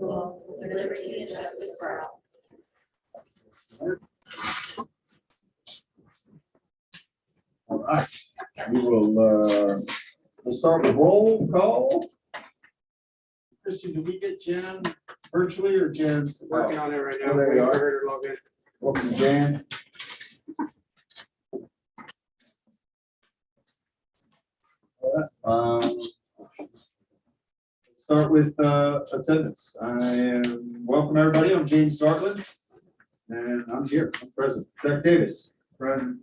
indivisible, with liberty and justice for all. All right, we'll start with roll call. Christian, did we get Jan virtually or Jan's Working on it right now. Oh, there you are. Waiting for her to log in. Welcome, Jan. All right, start with attendance. Welcome everybody. I'm James Dartland, and I'm here. I'm present. Zach Davis, present.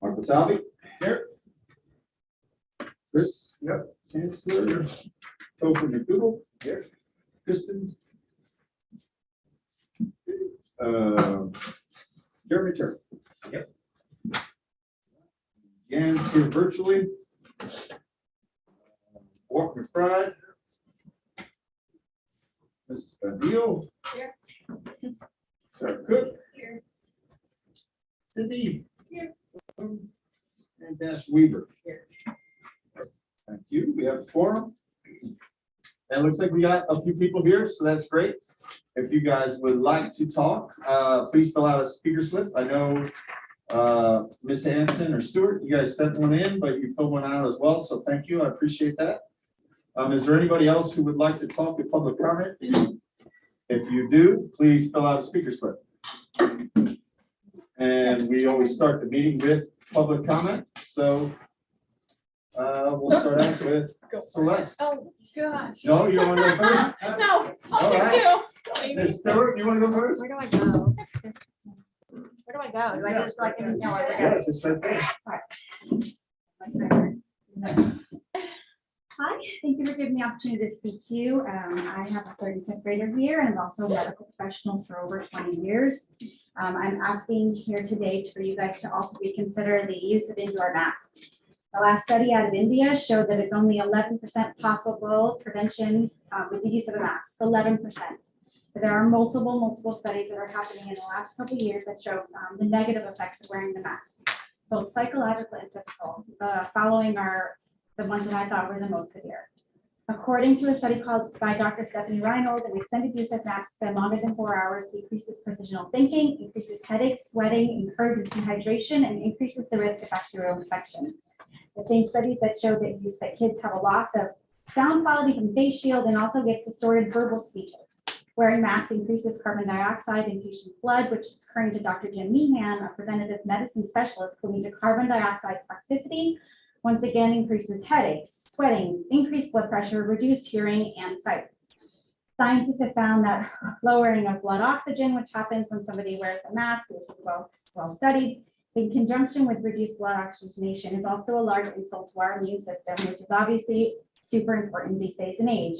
Mark Talby, here. Chris, yep. Chancellor, Topher McDougal, here. Kristen. Jeremy Turner. Yep. Jan's here virtually. Walker McBride. Mrs. Badil. Here. Sarah Cook. Here. Cindy. Here. And Dash Weaver. Here. Thank you. We have a quorum. And it looks like we got a few people here, so that's great. If you guys would like to talk, please fill out a speaker slip. I know Ms. Hanson or Stewart, you guys sent one in, but you filled one out as well, so thank you. I appreciate that. Is there anybody else who would like to talk with public comment? If you do, please fill out a speaker slip. And we always start the meeting with public comment, so we'll start out with Celeste. Oh, gosh. No, you don't want to go first? No, All I'll right. take two. Hey, Stewart, you want to go first? Where do I go? Where do I go? Do I just like, no, I Yeah, just right there. Hi, thank you for giving me the opportunity to speak to you. I have a 35th grader here and I'm also a medical professional for over 20 years. I'm asking here today for you guys to also reconsider the use of indoor masks. The last study out of India showed that it's only 11% possible prevention with the use of a mask, 11%. But there are multiple studies that are happening in the last couple of years that show the negative effects of wearing the mask, both psychological and physical. The following are the ones that I thought were the most severe. According to a study called by Dr. Stephanie Reynolds, an extended use of masks for longer than 4 hours decreases precisional thinking, increases headaches, sweating, encourages dehydration, and increases the risk of bacterial infection. The same studies that show that kids have a loss of sound quality from face shield and also get distorted verbal speeches. Wearing masks increases carbon dioxide in patients' blood, which is according to Dr. Jim Meehan, a preventive medicine specialist, can lead to carbon dioxide toxicity. Once again, increases headaches, sweating, increased blood pressure, reduced hearing, and sight. Scientists have found that lowering of blood oxygen, which happens when somebody wears a mask, this is well studied, in conjunction with reduced blood oxygenation, is also a large insult to our immune system, which is obviously super important these days and age.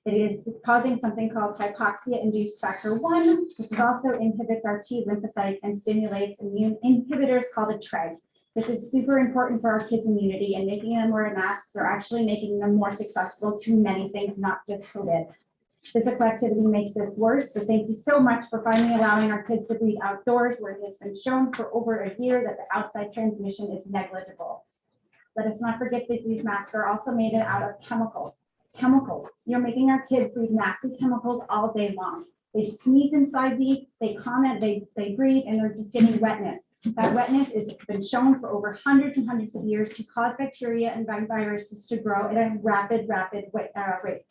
It is causing something called hypoxia-induced factor 1, which also inhibits our T lymphocytes and stimulates immune inhibitors called a TREG. This is super important for our kids' immunity, and making them wear masks are actually making them more susceptible to many things, not just COVID. Physical activity makes this worse, so thank you so much for finally allowing our kids to breathe outdoors, where it has been shown for over a year that the outside transmission is negligible. Let us not forget that these masks are also made out of chemicals. You're making our kids breathe nasty chemicals all day long. They sneeze inside these, they comment, they breathe, and they're just getting wetness. That wetness has been shown for over hundreds and hundreds of years to cause bacteria and viruses to grow at a rapid rate.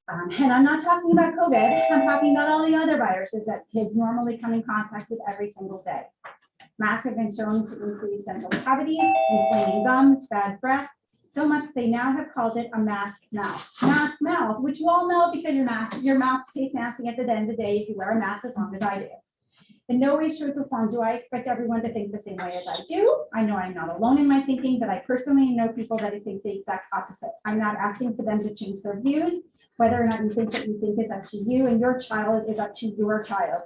And I'm not talking about COVID, I'm talking about all the other viruses that kids normally come in contact with every single day. Masks have been shown to increase dental cavities, inflaming gums, bad breath, so much they now have called it a mask mouth. Mask mouth, which you all know because your mouth tastes nasty at the end of the day if you wear a mask, as long as I do. In no way, shape, or form do I expect everyone to think the same way as I do. I know I'm not alone in my thinking, but I personally know people that think the exact opposite. I'm not asking for them to change their views. Whether or not you think what you think is up to you, and your child is up to your child.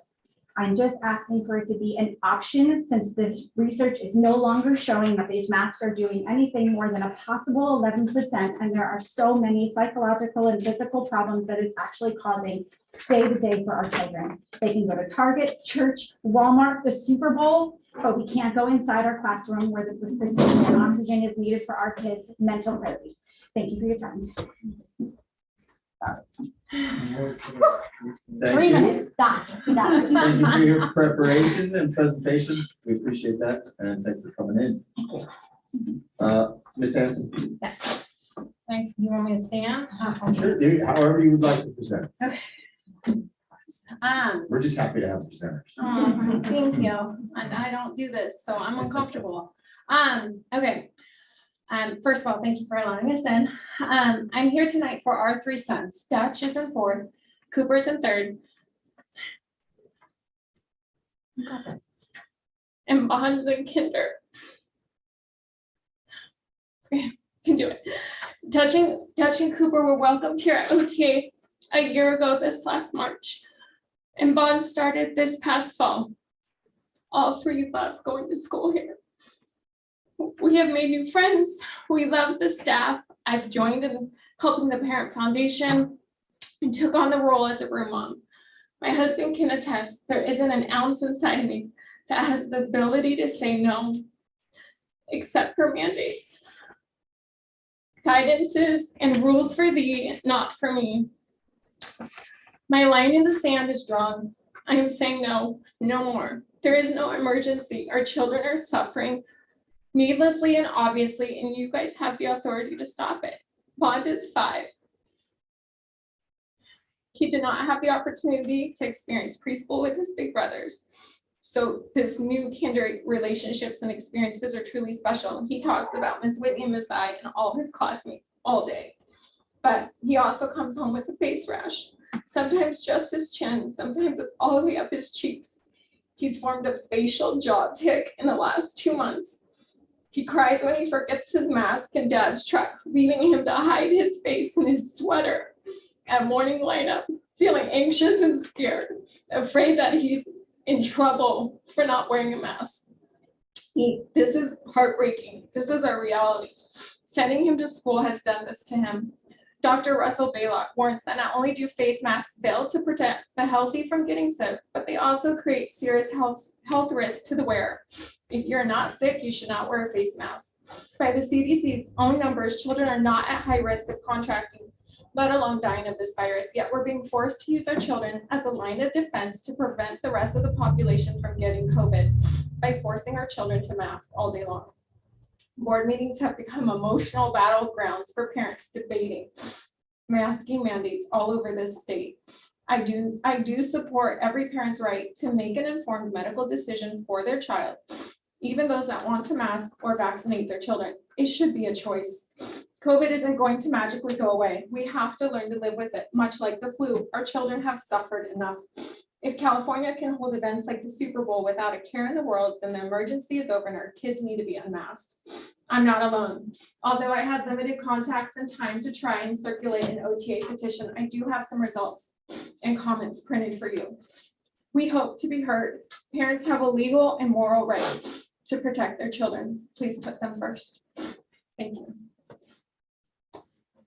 I'm just asking for it to be an option, since the research is no longer showing that these masks are doing anything more than a possible 11%, and there are so many psychological and physical problems that it's actually causing day to day for our children. They can go to Target, church, Walmart, the Super Bowl, but we can't go inside our classroom where the precision and oxygen is needed for our kids' mental clarity. Thank you for your time. Thank 3 you. minutes, done. Thank you for your preparation and presentation. We appreciate that, and thanks for coming in. Ms. Hanson, Thanks. You want me to stand? sure, however you would like to present. Um, We're just happy to have presenters. thank you. And I don't do this, so I'm uncomfortable. Okay. First of all, thank you for allowing us in. I'm here tonight for our 3 sons. Dutch is in 4th, Cooper's in 3rd. You got this. And Bon's in kinder. Okay, can do it. Dutch and Cooper were welcomed here at OTA a year ago this last March. And Bond started this past fall. All 3 love going to school here. We have made new friends. We love the staff. I've joined in helping the Parent Foundation and took on the role as a room mom. My husband can attest there isn't an ounce inside of me that has the ability to say no, except for mandates. Guidances and rules for thee, not for me. My line in the sand is drawn. I am saying no, no more. There is no emergency. Our children are suffering needlessly and obviously, and you guys have the authority to stop it. Bond is 5. He did not have the opportunity to experience preschool with his big brothers. So this new kinder relationships and experiences are truly special. He talks about Miss Whitney and Miss I and all his classmates all day. But he also comes home with a face rash. Sometimes just his chin, sometimes it's all the way up his cheeks. He's formed a facial jaw tic in the last 2 months. He cries when he forgets his mask in Dad's truck, leaving him to hide his face in his sweater at morning lineup, feeling anxious and scared, afraid that he's in trouble for not wearing a mask. This is heartbreaking. This is our reality. Sending him to school has done this to him. Dr. Russell Baylock warns that not only do face masks fail to protect the healthy from getting sick, but they also create serious health risks to the wearer. If you're not sick, you should not wear a face mask. By the CDC's own numbers, children are not at high risk of contracting, let alone dying of this virus, yet we're being forced to use our children as a line of defense to prevent the rest of the population from getting COVID by forcing our children to mask all day long. Board meetings have become emotional battlegrounds for parents debating masking mandates all over this state. I do support every parent's right to make an informed medical decision for their child, even those that want to mask or vaccinate their children. It should be a choice. COVID isn't going to magically go away. We have to learn to live with it, much like the flu. Our children have suffered enough. If California can hold events like the Super Bowl without a care in the world, then the emergency is over and our kids need to be unmasked. I'm not alone. Although I had limited contacts and time to try and circulate an OTA petition, I do have some results and comments printed for you. We hope to be heard. Parents have a legal and moral right to protect their children. Please put them first. Thank you.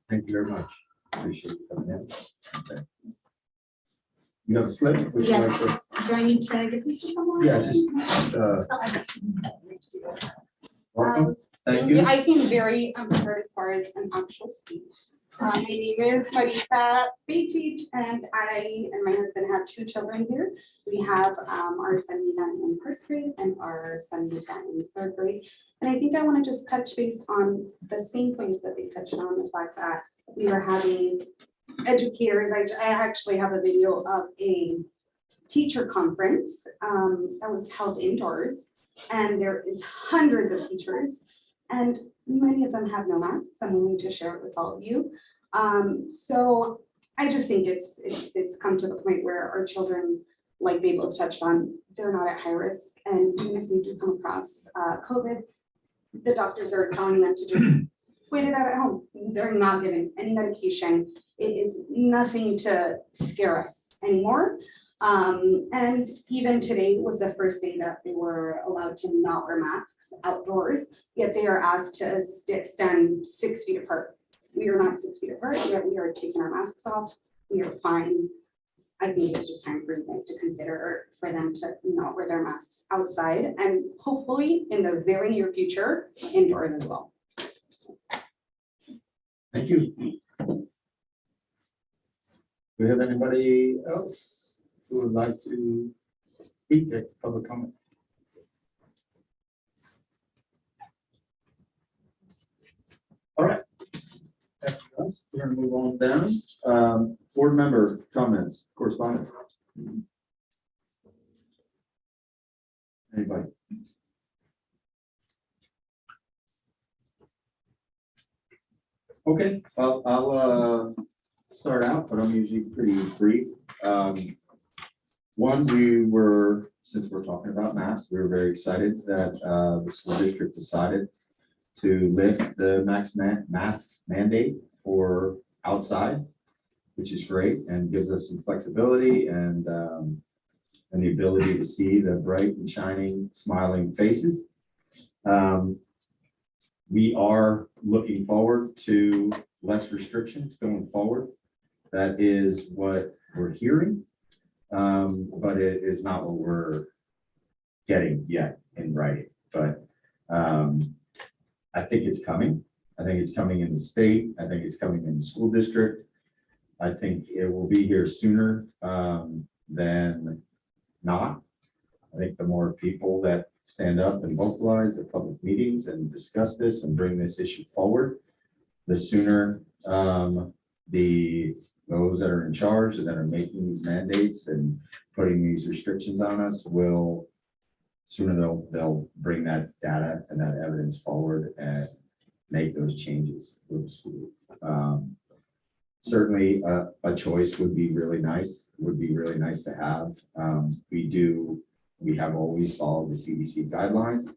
Thank you very much. Appreciate you coming in. Okay. You have a slip? Would you like Yes. Do I need to give these to someone? Yeah, just, welcome. Thank you. I came very unprepared as far as an actual speech. My name is Marisa Beachich, and I and my husband have 2 children here. We have our son Milan in 1st grade and our son Milan in 3rd grade. And I think I want to just touch base on the same points that they touched on, the fact that we were having educators. I actually have a video of a teacher conference that was held indoors, and there is hundreds of teachers, and many of them have no masks. I'm willing to share it with all of you. So I just think it's come to the point where our children, like they both touched on, they're not at high risk, and even if they do come across COVID, the doctors are telling them to just wait it out at home. They're not given any medication. It is nothing to scare us anymore. And even today was the first day that they were allowed to not wear masks outdoors, yet they are asked to stand 6 feet apart. We are not 6 feet apart, yet we are taking our masks off. We are fine. I think it's just time for you guys to consider for them to not wear their masks outside, and hopefully in the very near future, indoors as well. Thank you. we have anybody else who would like to speak at public comment? All right. We're gonna move on down. Board member comments, correspondence. Anybody? Okay, I'll start out, but I'm usually pretty brief. One, since we're talking about masks, we were very excited that the school district decided to lift the mask mandate for outside, which is great and gives us some flexibility and the ability to see the bright and shining, smiling faces. We are looking forward to less restrictions going forward. That is what we're hearing, but it is not what we're getting yet in writing. But I think it's coming. I think it's coming in the state. I think it's coming in the school district. I think it will be here sooner than not. I think the more people that stand up and vocalize at public meetings and discuss this and bring this issue forward, the sooner those that are in charge and that are making these mandates and putting these restrictions on us will sooner they'll bring that data and that evidence forward and make those changes for the school. Certainly a choice would be really nice, to have. We have always followed the CDC guidelines.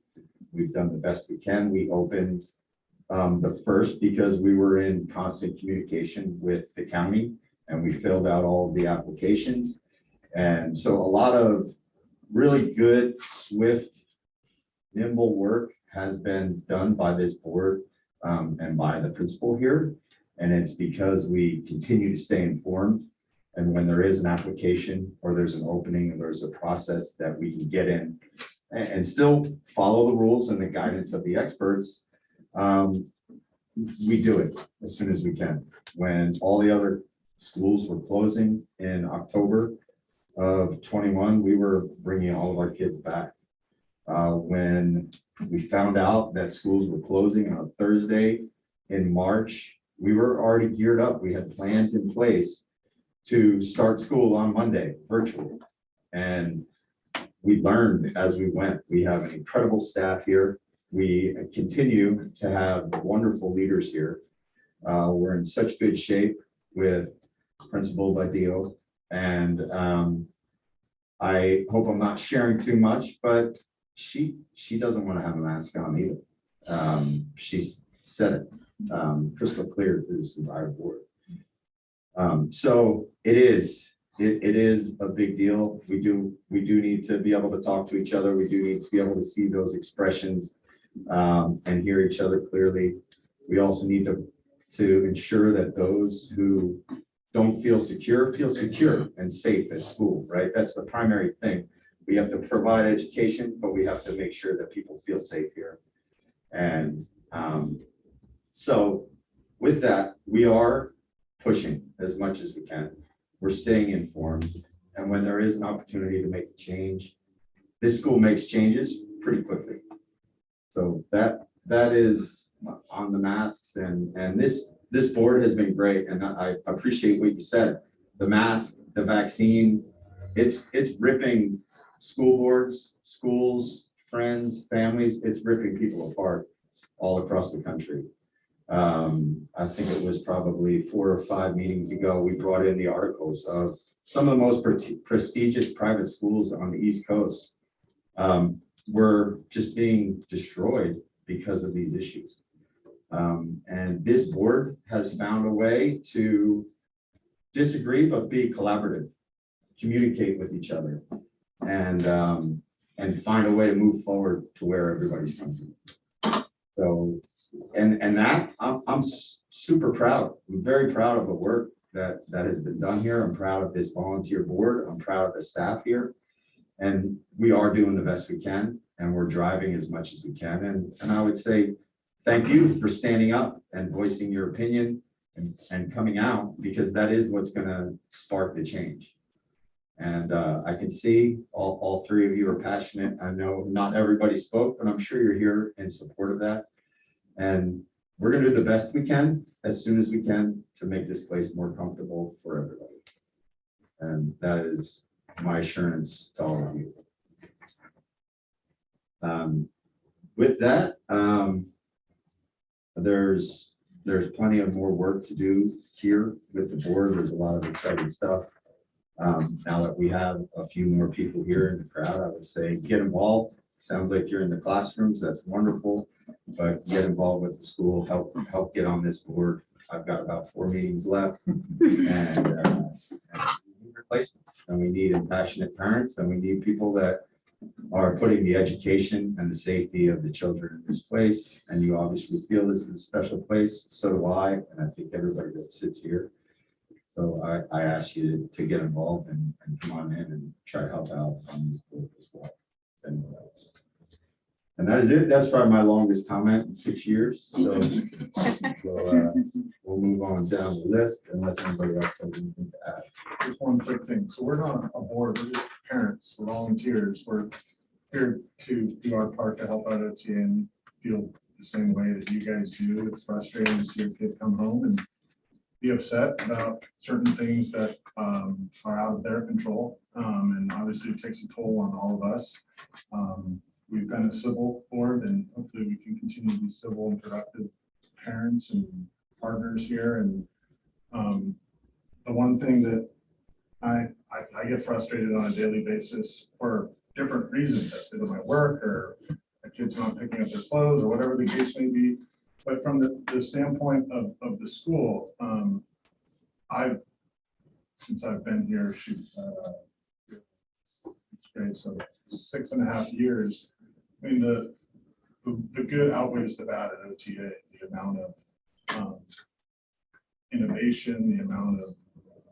We've done the best we can. We opened the first because we were in constant communication with the county and we filled out all of the applications. And so a lot of really good, swift, nimble work has been done by this board and by the principal here. And it's because we continue to stay informed. And when there is an application or there's an opening or there's a process that we can get in and still follow the rules and the guidance of the experts, we do it as soon as we can. When all the other schools were closing in October of 21, we were bringing all of our kids back. When we found out that schools were closing on a Thursday in March, we were already geared up. We had plans in place to start school on Monday virtually. And we learned as we went. We have an incredible staff here. We continue to have wonderful leaders here. We're in such good shape with Principal Badillo. And I hope I'm not sharing too much, but she doesn't want to have a mask on either. She's said it crystal clear to this entire board. So it is a big deal. We do need to be able to talk to each other. We do need to be able to see those expressions and hear each other clearly. We also need to ensure that those who don't feel secure and safe at school, right? That's the primary thing. We have to provide education, but we have to make sure that people feel safe here. And so with that, we are pushing as much as we can. We're staying informed. And when there is an opportunity to make a change, this school makes changes pretty quickly. So that is on the masks, and this board has been great. And I appreciate what you said. The mask, the vaccine, it's ripping school boards, schools, friends, families. It's ripping people apart all across the country. I think it was probably 4 or 5 meetings ago, we brought in the articles of some of the most prestigious private schools on the East Coast were just being destroyed because of these issues. And this board has found a way to disagree, but be collaborative, communicate with each other, and find a way to move forward to where everybody's coming. So, and that I'm super proud. I'm very proud of the work that has been done here. I'm proud of this volunteer board. I'm proud of the staff here. And we are doing the best we can, and we're driving as much as we can. And I would say, thank you for standing up and voicing your opinion and coming out, because that is what's gonna spark the change. And I can see all three of you are passionate. I know not everybody spoke, but I'm sure you're here in support of that. And we're gonna do the best we can, as soon as we can, to make this place more comfortable for everybody. And that is my assurance to all of you. With that, there's plenty of more work to do here with the board. There's a lot of exciting stuff. Now that we have a few more people here in the crowd, I would say get involved. Sounds like you're in the classrooms. That's wonderful. But get involved with the school, help get on this board. I've got about 4 meetings left. And we need replacements, and we need passionate parents, and we need people that are putting the education and the safety of the children in this place. And you obviously feel this is a special place. So do I, and I think everybody that sits here. So I ask you to get involved and come on in and try to help out on this board as well. Anywhere else. And that is it. That's probably my longest comment in 6 years. So we'll move on down the list unless anybody else has anything to add. Just one quick thing. So we're not a board, we're just parents, we're volunteers. We're here to do our part to help out OTA and feel the same way that you guys do. It's frustrating to see your kid come home and be upset about certain things that are out of their control. And obviously it takes a toll on all of us. We've been a civil board, and hopefully we can continue to be civil and productive parents and partners here. And the one thing that I get frustrated on a daily basis for different reasons, that's either my work or a kid's not picking up their clothes or whatever the case may be. But from the standpoint of the school, since I've been here, so 6.5 years. I mean, the good outweighs the bad at OTA. The amount of innovation, the amount of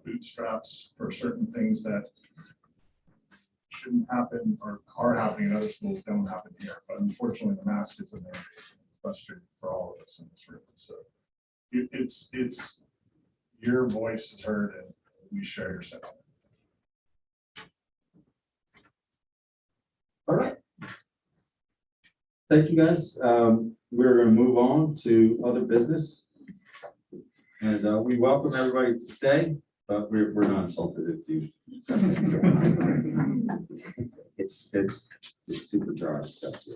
bootstraps for certain things that shouldn't happen or are happening in other schools don't happen here. But unfortunately, the mask is in there. Frustrating for all of us in this room. So it's your voice is heard, and we share your sentiment. All right. Thank you, guys. We're going to move on to other business. And we welcome everybody to stay, but we're not insulted if you. It's super dry stuff.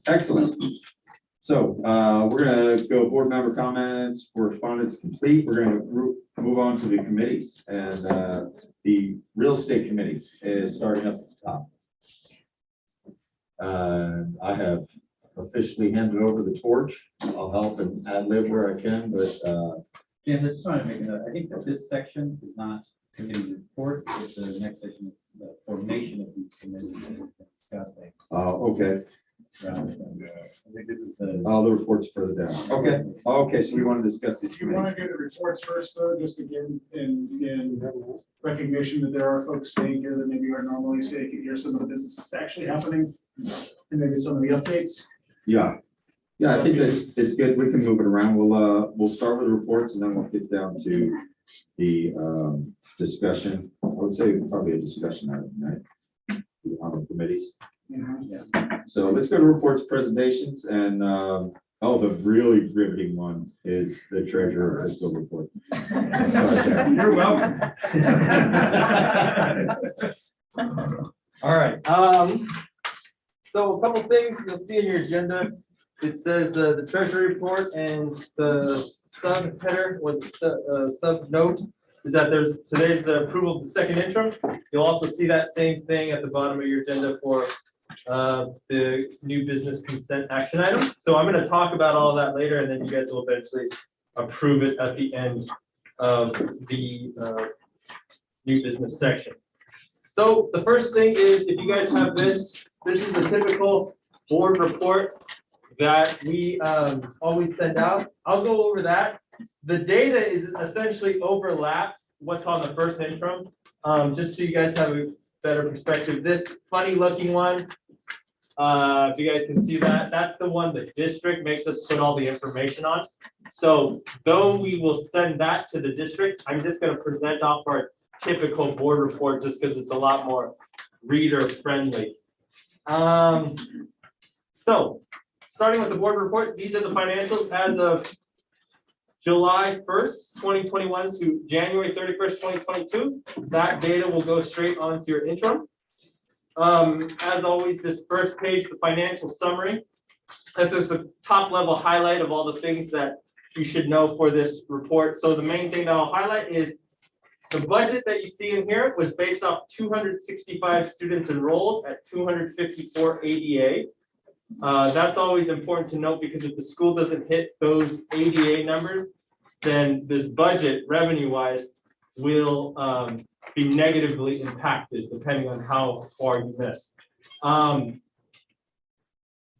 Excellent. So we're going to go board member comments, correspondence complete. We're going to move on to the committees, and the real estate committee is starting up at the top. I have officially handed over the torch. I'll help and ad lib where I can, but James, I just want to make a note. I think that this section is not committee reports, but the next section is the formation of these committees that we're discussing. okay. Rather than, I think this is the. All the reports further down. Okay. Okay. So we want to discuss these Do you want committees. to do the reports first, though, just again in recognition that there are folks staying here that maybe aren't normally, so you can hear some of the business that's actually happening and maybe some of the updates. Yeah. Yeah, I think that's it's good. We can move it around. We'll start with the reports, and then we'll get down to the discussion. I would say probably a discussion item, right? On the committees. So let's go to reports, presentations, and the really riveting one is the treasurer fiscal report. You're welcome. All right, so a couple things you'll see in your agenda. It says the treasury report, and the sub header or the sub note is that today's the approval of the second interim. You'll also see that same thing at the bottom of your agenda for the new business consent action items. So I'm going to talk about all that later, and then you guys will eventually approve it at the end of the new business section. So the first thing is, if you guys have this is the typical board report that we always send out. I'll go over that. The data is essentially overlaps what's on the first interim, just so you guys have a better perspective. This funny looking one If you guys can see that, that's the one the district makes us put all the information on. So though we will send that to the district, I'm just gonna present off our typical board report just because it's a lot more reader friendly. So starting with the board report, these are the financials as of July 1st, 2021 to January 31st, 2022. That data will go straight onto your interim. As always, this first page, the financial summary. This is a top level highlight of all the things that you should know for this report. So the main thing that I'll highlight is the budget that you see in here was based off 265 students enrolled at 254 ADA. That's always important to note because if the school doesn't hit those ADA numbers, then this budget revenue wise will be negatively impacted depending on how far you miss.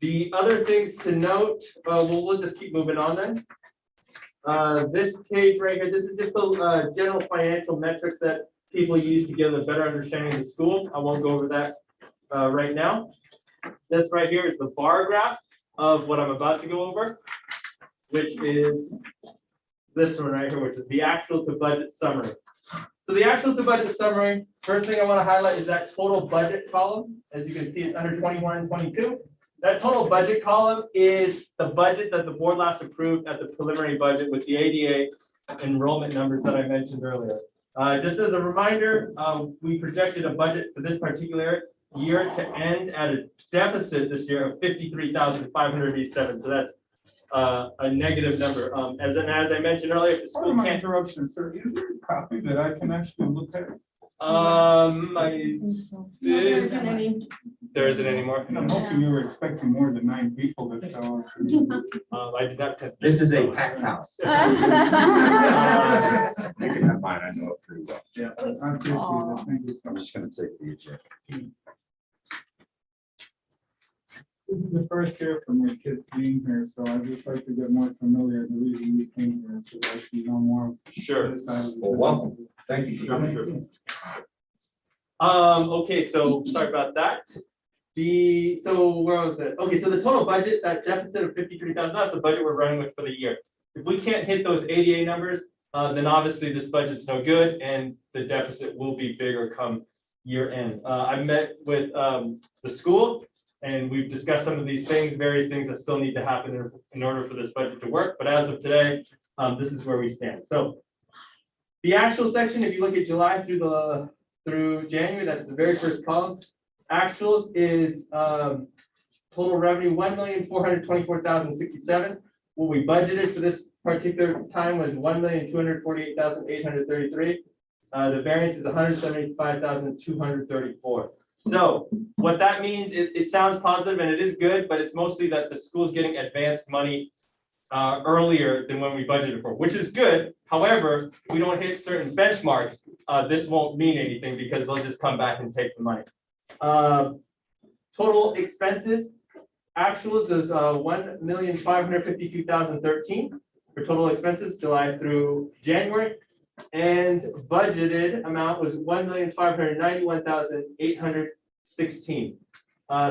The other things to note, we'll just keep moving on then. This page right here, this is just the general financial metrics that people use to get a better understanding of the school. I won't go over that right now. This right here is the bar graph of what I'm about to go over, which is this one right here, which is the actual to budget summary. So the actual to budget summary, first thing I want to highlight is that total budget column. As you can see, it's under 21 and 22. That total budget column is the budget that the board last approved at the preliminary budget with the ADA enrollment numbers that I mentioned earlier. Just as a reminder, we projected a budget for this particular year to end at a deficit this year of 53,587. So that's a negative number. As I mentioned earlier, if the school can't. Interruption, sir. Is there a copy that I can actually look at? There isn't any more. I'm hoping you were expecting more than 9 people to show up. I did not. This is a packed house. You can have mine, I know it pretty well. Yeah, I appreciate it. Thank you. I'm just gonna take the eject. This is the first year for my kids being here, so I'd just like to get more familiar with the reason we came here, so that you know more. Sure. This side of the- Well, welcome. Thank you for coming. Okay, so sorry about that. Where was it? Okay, so the total budget, that deficit of 53,000, that's the budget we're running with for the year. If we can't hit those ADA numbers, then obviously this budget's no good and the deficit will be bigger come year end. I met with the school and we've discussed some of these things, various things that still need to happen in order for this budget to work. But as of today, this is where we stand. So the actual section, if you look at July through January, that's the very first column. Actuals is total revenue 1,424,067. What we budgeted for this particular time was 1,248,833. The variance is 175,234. So what that means, it sounds positive and it is good, but it's mostly that the school's getting advanced money earlier than when we budgeted for, which is good. However, if we don't hit certain benchmarks, this won't mean anything because they'll just come back and take the money. Total expenses, actuals is 1,552,013 for total expenses, July through January. And budgeted amount was 1,591,816.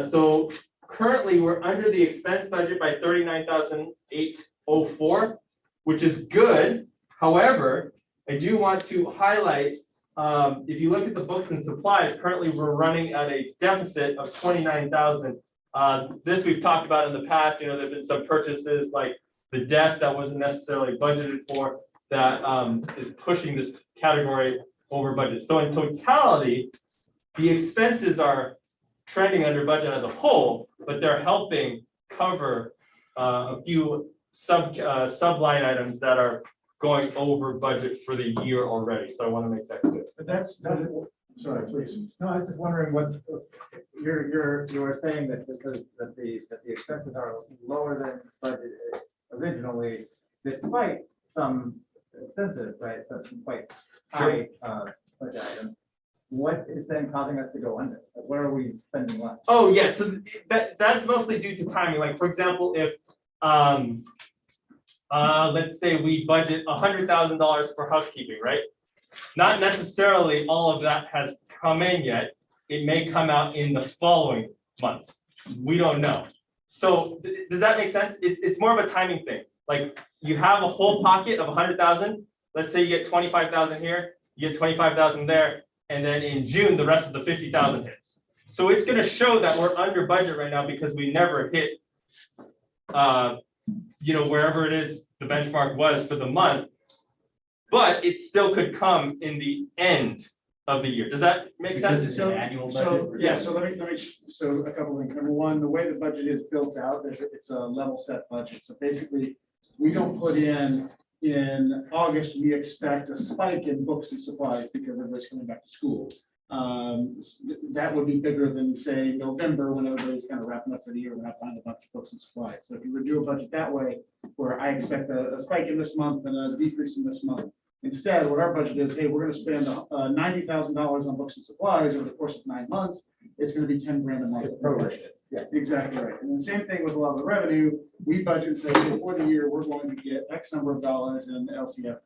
So currently we're under the expense budget by 39,804, which is good. However, I do want to highlight, if you look at the books and supplies, currently we're running at a deficit of 29,000. This we've talked about in the past. You know, there've been some purchases like the desk that wasn't necessarily budgeted for that is pushing this category over budget. So in totality, the expenses are trending under budget as a whole, but they're helping cover a few sub-line items that are going over budget for the year already. So I want to make that clear. But sorry, please. No, I was just wondering what's, you were saying that this is, that the expenses are lower than budget originally, despite some expensive, right, so some quite high budget items. What is then causing us to go under? Like, what are we spending less? Oh, yes, so that's mostly due to timing. Like, for example, if let's say we budget $100,000 for housekeeping, right? Not necessarily all of that has come in yet. It may come out in the following months. We don't know. So does that make sense? It's more of a timing thing. Like you have a whole pocket of 100,000. Let's say you get 25,000 here, you get 25,000 there, and then in June, the rest of the 50,000 hits. So it's gonna show that we're under budget right now because we never hit, wherever it is the benchmark was for the month. But it still could come in the end of the year. Does that make sense? So a couple things. Number one, the way the budget is built out, it's a level set budget. So basically, we don't put in August, we expect a spike in books and supplies because everybody's coming back to school. That would be bigger than, say, November, when everybody's kind of wrapping up for the year, we're not buying a bunch of books and supplies. So if you would do a budget that way, where I expect a spike in this month and a decrease in this month. Instead, what our budget is, hey, we're gonna spend $90,000 on books and supplies over the course of 9 months. It's gonna be 10 grand a month. Yeah, exactly right. And the same thing with a lot of the revenue, we budget and say, hey, for the year, we're going to get X number of dollars in LCF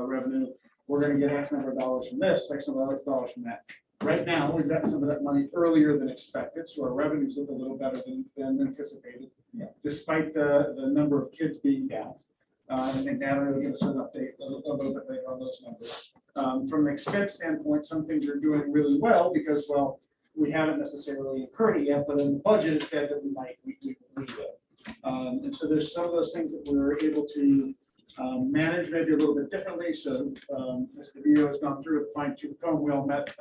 revenue. We're gonna get X number of dollars from this, X number of dollars from that. Right now, we've gotten some of that money earlier than expected, so our revenues look a little better than anticipated, despite the number of kids being down. I think Natalie will give us an update a little bit later on those numbers. From an expense standpoint, some things are doing really well because, well, we haven't necessarily incurred it yet, but in the budget, it said that we will. And so there's some of those things that we're able to manage maybe a little bit differently. So Mr. Vito has gone through it, fine-tooth comb. We all met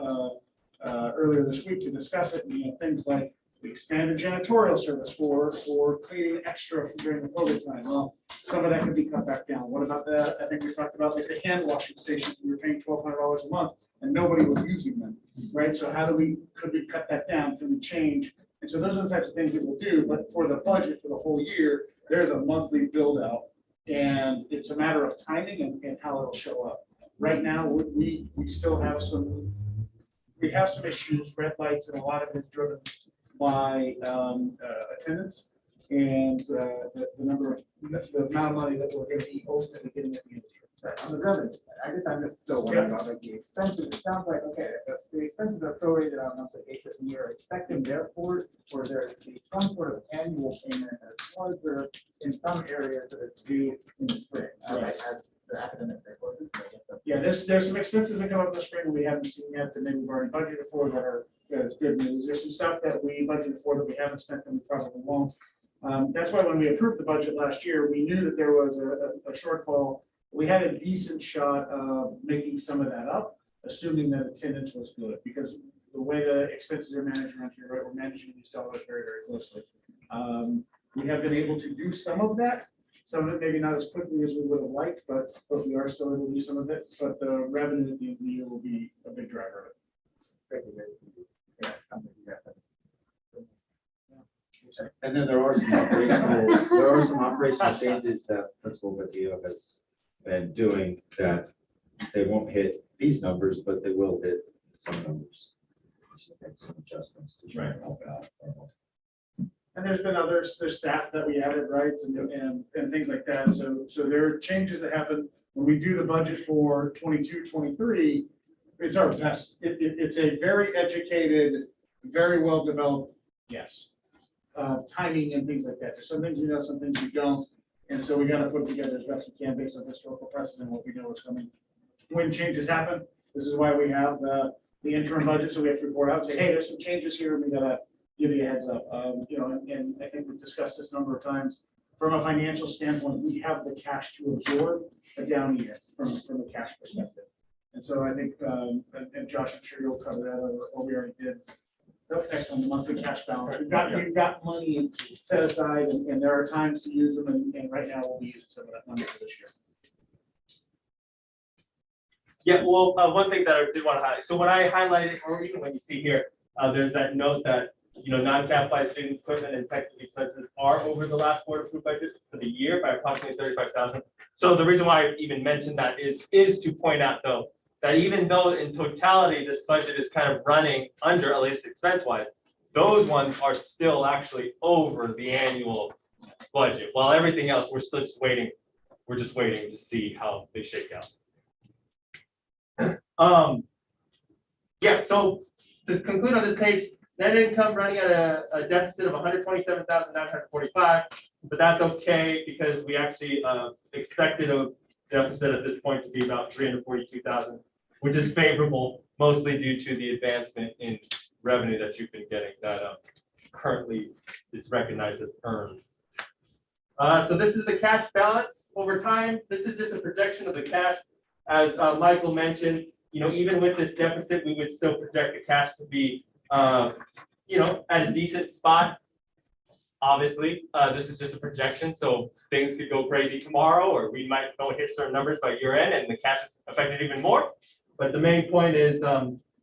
earlier this week to discuss it. Things like the expanded janitorial service for cleaning extra during the COVID time. Well, some of that could be cut back down. What about that? I think we talked about like the hand washing stations. We were paying $1,200 a month and nobody was using them, right? So could we cut that down? Can we change? And so those are the types of things that we'll do. But for the budget for the whole year, there's a monthly build out. And it's a matter of timing and how it'll show up. Right now, we still have some issues, red lights, and a lot of it is driven by attendance and the amount of money that we're going to be ultimately getting at the end of the year. Right, on the revenue, I guess I'm just still wondering about like the expenses. It sounds like, okay, if the expenses are prorated on a monthly basis and you're expecting therefore, or there to be some sort of annual payment as long as there in some areas that it's due in the spring, right, as the academic year closes. Yeah, there's some expenses that come up in the spring that we haven't seen yet that maybe we've already budgeted for that's good news. There's some stuff that we budgeted for that we haven't spent and we probably won't. That's why when we approved the budget last year, we knew that there was a shortfall. We had a decent shot of making some of that up, assuming that attendance was good, because the way the expenses are managed around here, right, we're managing these dollars very, very closely. We have been able to do some of that. Some of it maybe not as quickly as we would have liked, but we are still able to do some of it. But the revenue at the end of the year will be a big driver of it. And then there are some operational changes that Principal Badillo has been doing that they won't hit these numbers, but they will hit some numbers. So that's some adjustments to try and help out. And there's been there's staff that we added, right, and things like that. So there are changes that happen when we do the budget for 22-23. It's our best. It's a very educated, very well developed guess. Timing and things like that. There's some things we know, some things we don't. And so we got to put it together as best we can based on historical precedent, what we know is coming. When changes happen, this is why we have the interim budget. So we have to report out and say, hey, there's some changes here. We got to give you a heads up. And I think we've discussed this a number of times. From a financial standpoint, we have the cash to absorb a down year from a cash perspective. And so I think, and Josh, I'm sure you'll cover that, or we already did. Next on the monthly cash balance. We've got money set aside, and there are times to use them, and right now we'll be using some of that money for this year. Yeah, well, one thing that I did want to highlight. So when I highlighted, or even when you see here, there's that note that non-capitalized student equipment and technical expenses are over the last board approved budget for the year by approximately 35,000. So the reason why I even mentioned that is to point out though that even though in totality this budget is kind of running under, at least expense-wise, those ones are still actually over the annual budget. While everything else, we're still just waiting. We're just waiting to see how they shake out. Yeah. So to conclude on this page, Net income running at a deficit of 127,945, but that's okay because we actually expected a deficit at this point to be about 342,000, which is favorable, mostly due to the advancement in revenue that you've been getting that currently is recognized as earned. So this is the cash balance over time. This is just a projection of the cash. As Michael mentioned, even with this deficit, we would still project the cash to be, at a decent spot. Obviously, this is just a projection, so things could go crazy tomorrow, or we might go hit certain numbers by year end and the cash is affected even more. But the main point is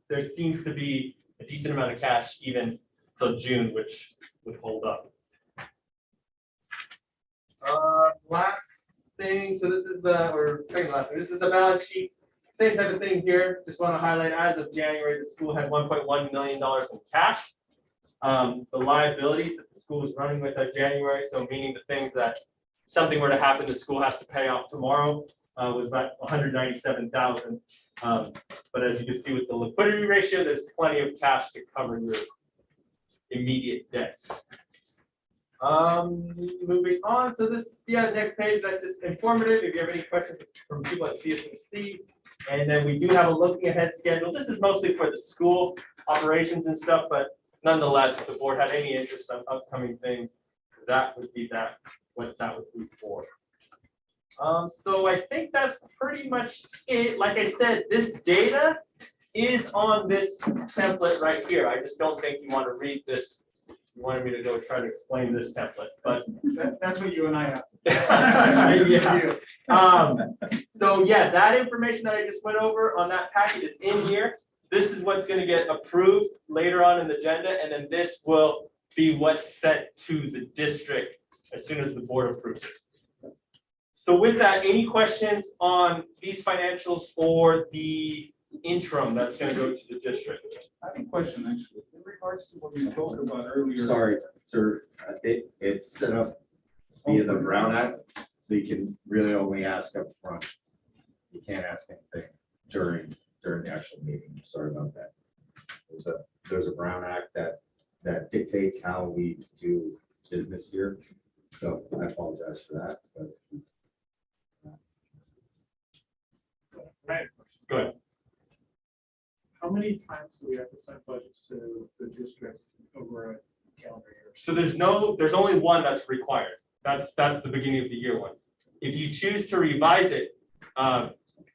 there seems to be a decent amount of cash even till June, which would hold up. Last thing, so this is second last thing, this is the balance sheet. Same type of thing here. Just want to highlight, as of January, the school had $1.1 million in cash. The liabilities that the school was running with at January, so meaning the things that something were to happen, the school has to pay off tomorrow, was about 197,000. But as you can see with the liquidity ratio, there's plenty of cash to cover your immediate debts. Moving on, so this, the next page, that's just informative. If you have any questions from people at CSMC, and then we do have a looking ahead schedule. This is mostly for the school operations and stuff, but nonetheless, if the board had any interest in upcoming things, that would be what that would be for. So I think that's pretty much it. Like I said, this data is on this template right here. I just don't think you want to read this. You wanted me to go try to explain this template, but That's what you and I have. yeah. So yeah, that information that I just went over on that packet is in here. This is what's going to get approved later on in the agenda, and then this will be what's sent to the district as soon as the board approves it. So with that, any questions on these financials or the interim that's going to go to the district? I have a question actually, in regards to what we talked about earlier. Sorry, sir, it's set up via the Brown Act, so you can really only ask up front. You can't ask anything during the actual meeting. Sorry about that. There's a Brown Act that dictates how we do business here. So I apologize for that, but. Right. Go ahead. How many times do we have to send budgets to the district over a calendar year? So there's only one that's required. That's the beginning of the year one. If you choose to revise it,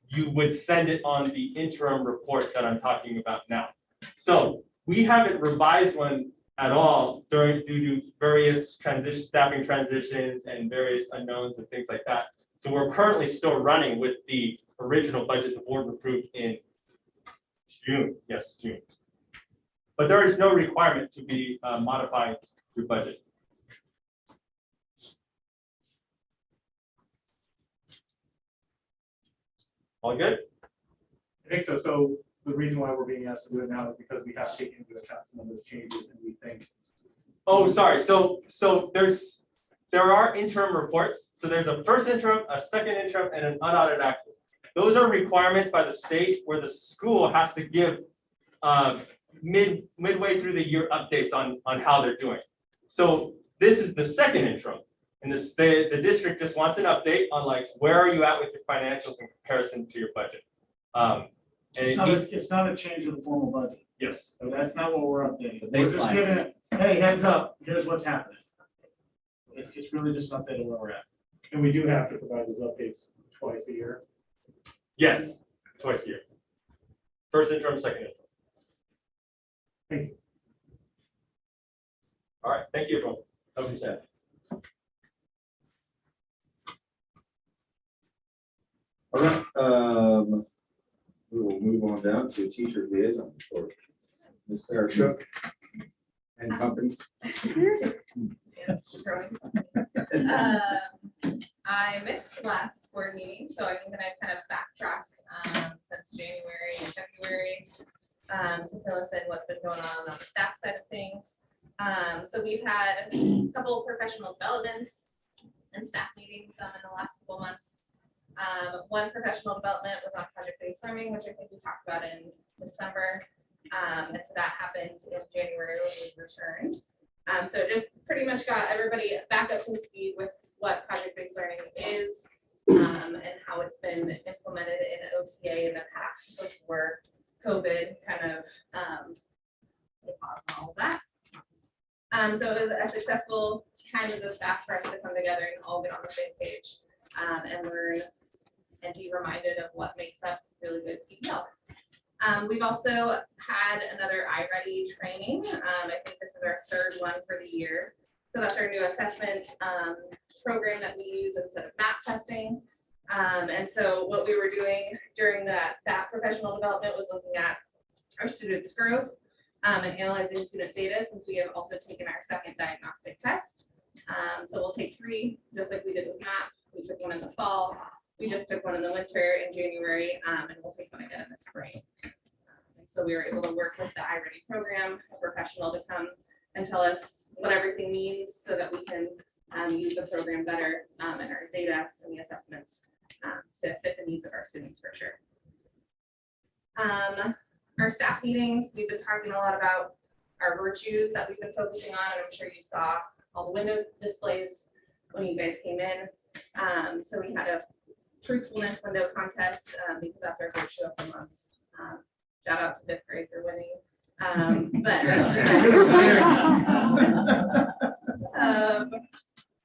you would send it on the interim report that I'm talking about now. So we haven't revised one at all due to various staffing transitions and various unknowns and things like that. So we're currently still running with the original budget the board approved in June. Yes, June. But there is no requirement to be modifying your budget. All good? I think so. So the reason why we're being asked to do it now is because we have taken into account some of those changes and we think. Oh, sorry. So there are interim reports. So there's a first interim, a second interim, and an unaudited actual. Those are requirements by the state where the school has to give midway through the year updates on how they're doing. So this is the second interim. And the district just wants an update on like, where are you at with your financials in comparison to your budget? And It's not a change of the formal budget. yes. So that's not what we're updating. The We're just baseline. giving it, hey, heads up, here's what's happening. It's really just an update of where we're at. And we do have to provide those updates twice a year. Yes, twice a year. First interim, second interim. Thank you. All right, thank you, everyone. Have a good day. All right, we will move on down to teacher liaison for Ms. Sarah Cook and company. I missed last board meeting, so I'm gonna kind of backtrack since January and February to fill us in what's been going on the staff side of things. So we've had a couple of professional developments and staff meetings in the last couple months. One professional development was on project-based learning, which I think we talked about in December. And so that happened in January when we returned. So it just pretty much got everybody back up to speed with what project-based learning is, and how it's been implemented in OTA in the past before COVID kind of put a pause on all of that. So it was a successful time as a staff for us to come together and all get on the same page, and learn and be reminded of what makes up really good PBL. We've also had another IReady training. I think this is our third one for the year. So that's our new assessment program that we use instead of map testing. And so what we were doing during that professional development was looking at our students' growth and analyzing student data, since we have also taken our second diagnostic test. So we'll take 3, just like we did with map. We took one in the fall. We just took one in the winter in January, and we'll take one again in the spring. And so we were able to work with the IReady program, a professional to come and tell us what everything means so that we can use the program better, and our data and the assessments to fit the needs of our students for sure. Our staff meetings, we've been talking a lot about our virtues that we've been focusing on, and I'm sure you saw all the Windows displays when you guys came in. So we had a truthfulness window contest, because that's our virtue of the month. Shout out to 5th grade for winning.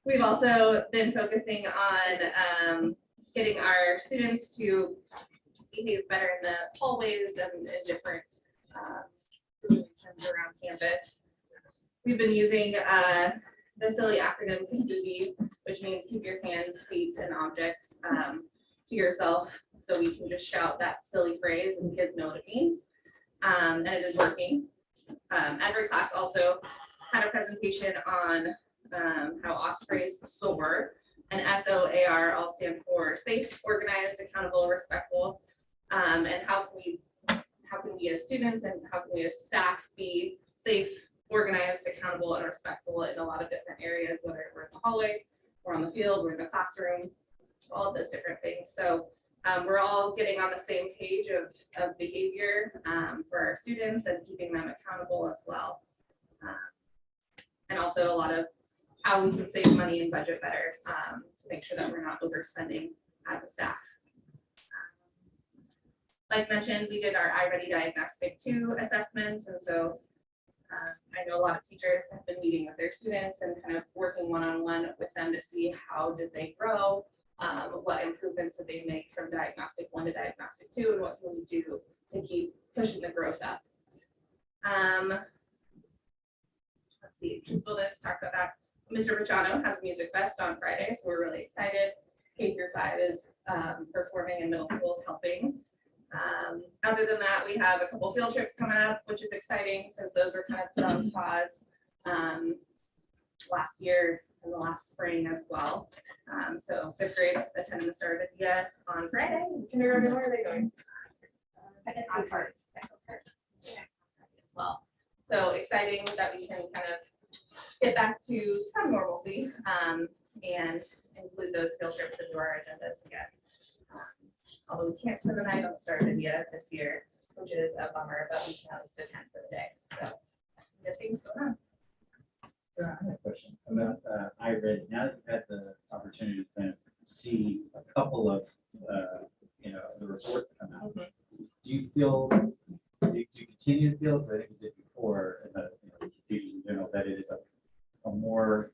We've also been focusing on getting our students to behave better in the hallways and in different around campus. We've been using the silly acronym KSPOOVY, which means keep your hands, feet, and objects to yourself. So we can just shout that silly phrase and kids know what it means. And it is working. Every class also had a presentation on how ospreys soar, and SOAR all stand for safe, organized, accountable, respectful. And how can we as students and how can we as staff be safe, organized, accountable, and respectful in a lot of different areas, whether we're in the hallway, we're on the field, we're in the classroom, all of those different things. So we're all getting on the same page of behavior for our students and keeping them accountable as well. And also a lot of how we can save money and budget better to make sure that we're not overspending as a staff. Like mentioned, we did our IReady Diagnostic 2 assessments, and so I know a lot of teachers have been meeting with their students and kind of working one-on-one with them to see how did they grow, what improvements did they make from Diagnostic 1 to Diagnostic 2, and what can we do to keep pushing the growth up. Let's see, truthfulness, talk about that. Mr. Machado has Music Fest on Friday, so we're really excited. K-5 is performing and middle school is helping. Other than that, we have a couple field trips coming up, which is exciting since those were kind of put on pause last year and the last spring as well. So 5th grades attending the Start of India on Friday. Kindergarten, where are they going? As well. So exciting that we can kind of get back to some normalcy and include those field trips into our agendas again. Although we can't spend the night on the Start of India this year, which is a bummer, but we can at least attend for the day. So that's some good things going on. I have a question about IReady. Now that you've had the opportunity to kind of see a couple of the reports come out, Mhm. do you feel, do you continue to feel, as I think you did before, teachers in general, that it is a more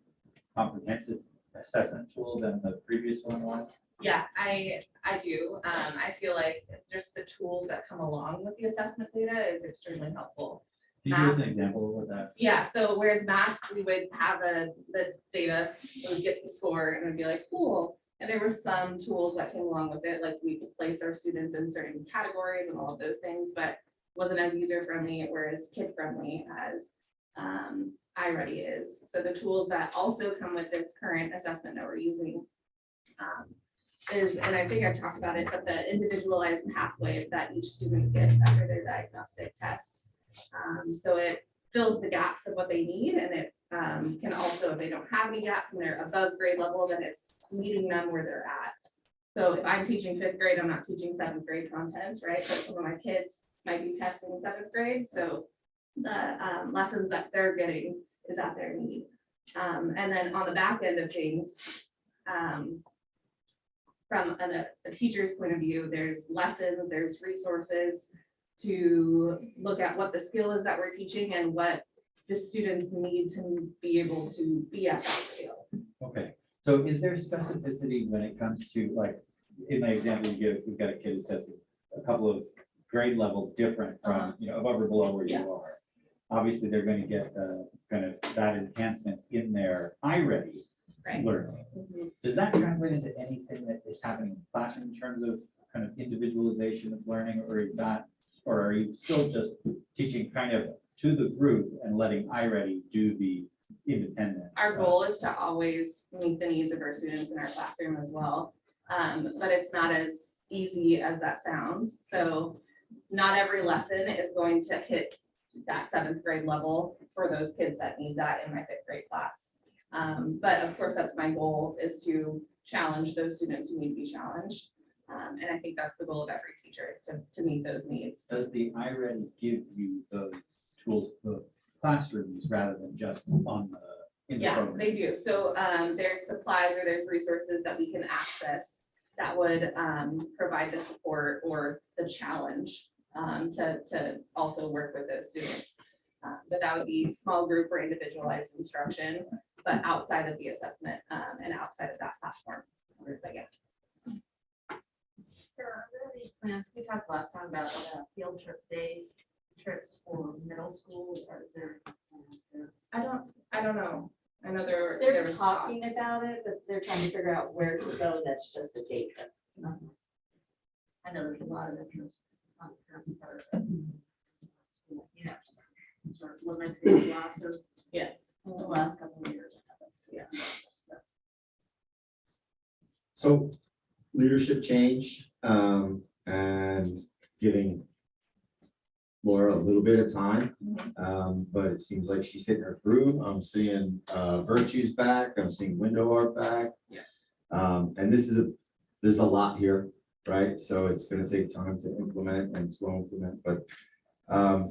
comprehensive assessment tool than the previous one was? Yeah, I do. I feel like just the tools that come along with the assessment data is extremely helpful. Can you give us an example of what that? Yeah, so whereas math, we would have the data, we would get the score and it'd be like, cool. And there were some tools that came along with it, like we could place our students in certain categories and all of those things, but wasn't as user friendly or as kid friendly as IReady is. So the tools that also come with this current assessment that we're using is, and I think I've talked about it, but the individualized pathway that each student gets after their diagnostic test. So it fills the gaps of what they need, and it can also, if they don't have any gaps and they're above grade level, then it's meeting them where they're at. So if I'm teaching 5th grade, I'm not teaching 7th grade content, right? But some of my kids might be testing 7th grade, so the lessons that they're getting is at their need. And then on the back end of things, from a teacher's point of view, there's lessons, there's resources to look at what the skill is that we're teaching and what the students need to be able to be at that skill. Okay, so is there specificity when it comes to, like, in my example you give, we've got a kid who's testing a couple of grade levels different from, you know, above or below where you Yeah. are. Obviously, they're going to get kind of that enhancement in their IReady Right. learning. Does that translate into anything that is happening in the classroom in terms of kind of individualization of learning, or is that, or are you still just teaching kind of to the group and letting IReady do the independent? Our goal is to always meet the needs of our students in our classroom as well. But it's not as easy as that sounds. So not every lesson is going to hit that 7th grade level for those kids that need that in my 5th grade class. But of course, that's my goal, is to challenge those students who need to be challenged. And I think that's the goal of every teacher, is to meet those needs. Does the IReady give you those tools for classrooms rather than just on the? in the Yeah, program? they do. So there's supplies or there's resources that we can access that would provide the support or the challenge to also work with those students. But that would be small group or individualized instruction, but outside of the assessment and outside of that platform. But yeah. We talked last time about field trip day trips for middle school, or is there? I don't know. I know there They're was talking talks. about it, but they're trying to figure out where to go. That's just a day trip. I know there's a lot of interest on parents' part. You know, sort of limited loss of Yes. the last couple of years. Yeah. So leadership change, and giving Laura a little bit of time. But it seems like she's hitting her groove. I'm seeing Virtue's back, I'm seeing window art back. Yeah. And there's a lot here, right? So it's gonna take time to implement and slow implement, but